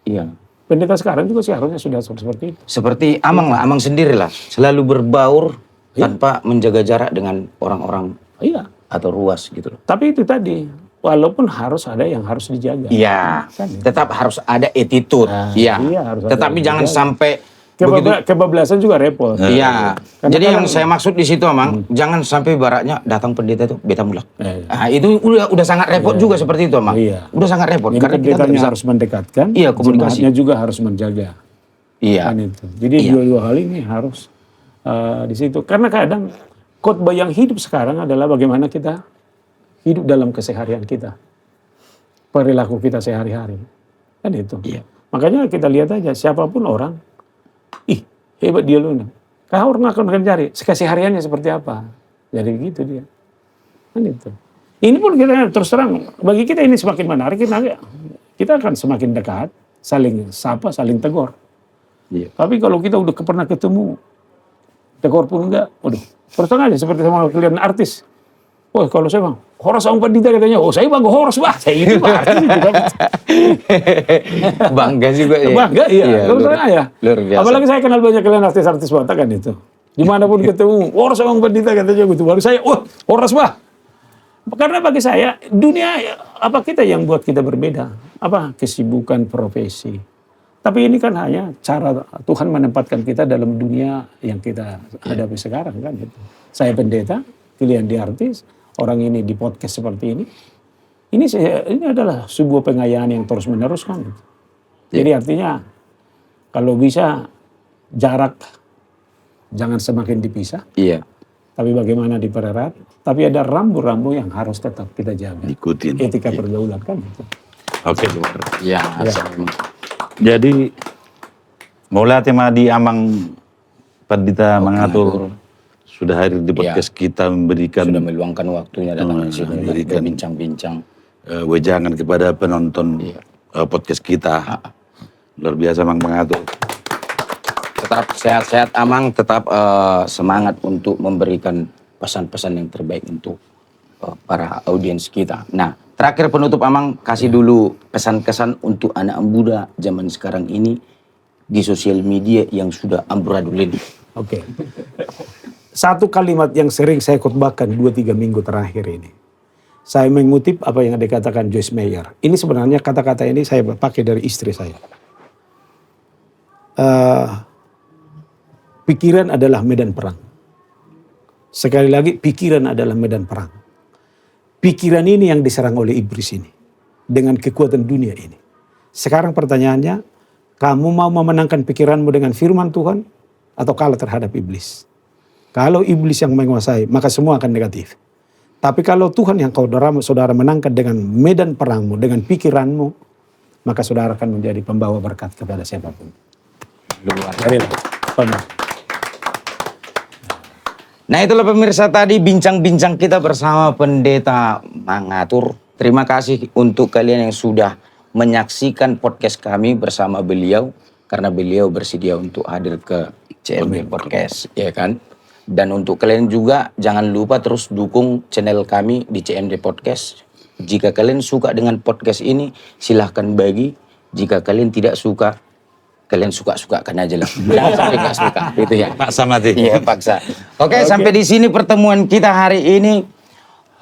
Iya. Pendeta sekarang juga seharusnya sudah seperti itu. Seperti amang lah, amang sendiri lah. Selalu berbaur tanpa menjaga jarak dengan orang-orang Iya. atau ruas gitu loh. Tapi itu tadi, walaupun harus ada yang harus dijaga. Iya. Tetap harus ada attitude. Iya. iya, harus ada Tetapi yang jangan dijaga. sampai begitu. Kebablasan juga repot. Iya. Karena Jadi yang kadang- saya maksud di situ amang, jangan sampai baratnya datang pendeta itu beta mulak. Iya. Nah, itu udah sangat repot juga seperti itu amang. Iya. Udah sangat repot Jadi karena kita nggak pendetanya bisa. harus mendekatkan, Iya, komunikasi. jemaatnya juga harus menjaga. Iya. Kan itu. Jadi dua-dua hal ini harus di situ. Karena kadang khotbah yang hidup sekarang adalah bagaimana kita hidup dalam keseharian kita. Perilaku kita sehari-hari. Kan itu. Iya. Makanya kita lihat aja siapapun orang, hebat dia loh. Kau orang akan cari kesehariannya seperti apa. Jadi gitu dia. Kan itu. Ini pun kita terus terang, bagi kita ini semakin menarik, kita akan semakin dekat, saling sapa, saling tegur. Iya. Tapi kalau kita udah pernah ketemu, tegur pun enggak, waduh. Terus terang aja seperti sama kalian artis. Wah kalau saya bang, horos ang pendeta katanya, oh saya bang horos bah, saya itu bang artis itu. Bangga juga ya. Bangga iya, terus terang aja. Luar biasa. Apalagi saya kenal banyak kalian artis-artis Batak kan itu. Dimanapun ketemu, horos ang pendeta katanya gitu. Baru saya, wah horos bah. Karena bagi saya, dunia apa kita yang buat kita berbeda? Apa? Kesibukan profesi. Tapi ini kan hanya cara Tuhan menempatkan kita dalam dunia yang kita hadapi sekarang kan gitu. Saya pendeta, kalian di artis, orang ini di podcast seperti ini. Ini adalah sebuah pengayaan yang terus menerus kan gitu. Jadi artinya kalau bisa jarak jangan semakin dipisah. Iya. Tapi bagaimana dipererat, tapi ada rambu-rambu yang harus tetap kita jaga. Ikutin. Etika pergaulan kan itu. Oke. Iya. Jadi mulai tema di Amang Pendeta mengatur sudah hadir di podcast kita memberikan Sudah meluangkan waktunya datang ke sini memberikan berbincang-bincang. wejangan kepada penonton podcast kita. Luar biasa Amang mengatur. Tetap sehat-sehat amang, tetap semangat untuk memberikan pesan-pesan yang terbaik untuk para audiens kita. Nah, terakhir penutup amang, kasih dulu pesan-kesan untuk anak muda zaman sekarang ini di sosial media yang sudah amburadul ini. Oke. Satu kalimat yang sering saya khotbahkan 2-3 minggu terakhir ini. Saya mengutip apa yang dikatakan Joyce Meyer. Ini sebenarnya kata-kata ini saya pakai dari istri saya. Pikiran adalah medan perang. Sekali lagi, pikiran adalah medan perang. Pikiran ini yang diserang oleh iblis ini. Dengan kekuatan dunia ini. Sekarang pertanyaannya, kamu mau memenangkan pikiranmu dengan firman Tuhan atau kalah terhadap iblis? Kalau iblis yang menguasai, maka semua akan negatif. Tapi kalau Tuhan yang saudara menangkan dengan medan perangmu, dengan pikiranmu, maka saudara akan menjadi pembawa berkat kepada siapapun. Luar Biasa. Nah itulah pemirsa tadi bincang-bincang kita bersama Pendeta Mangatur. Terima kasih untuk kalian yang sudah menyaksikan podcast kami bersama beliau. Karena beliau bersedia untuk hadir ke CMD Podcast, ya kan? Dan untuk kalian juga jangan lupa terus dukung channel kami di CMD Podcast. Jika kalian suka dengan podcast ini, silahkan bagi. Jika kalian tidak suka, kalian suka-sukakan aja lah. Jangan sampai gak suka, gitu ya. Paksa mati. Iya, paksa. Oke, sampai di sini pertemuan kita hari ini.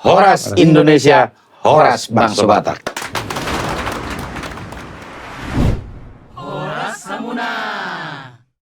Horas Indonesia, Horas Bangsa Batak. Horas Hamuna.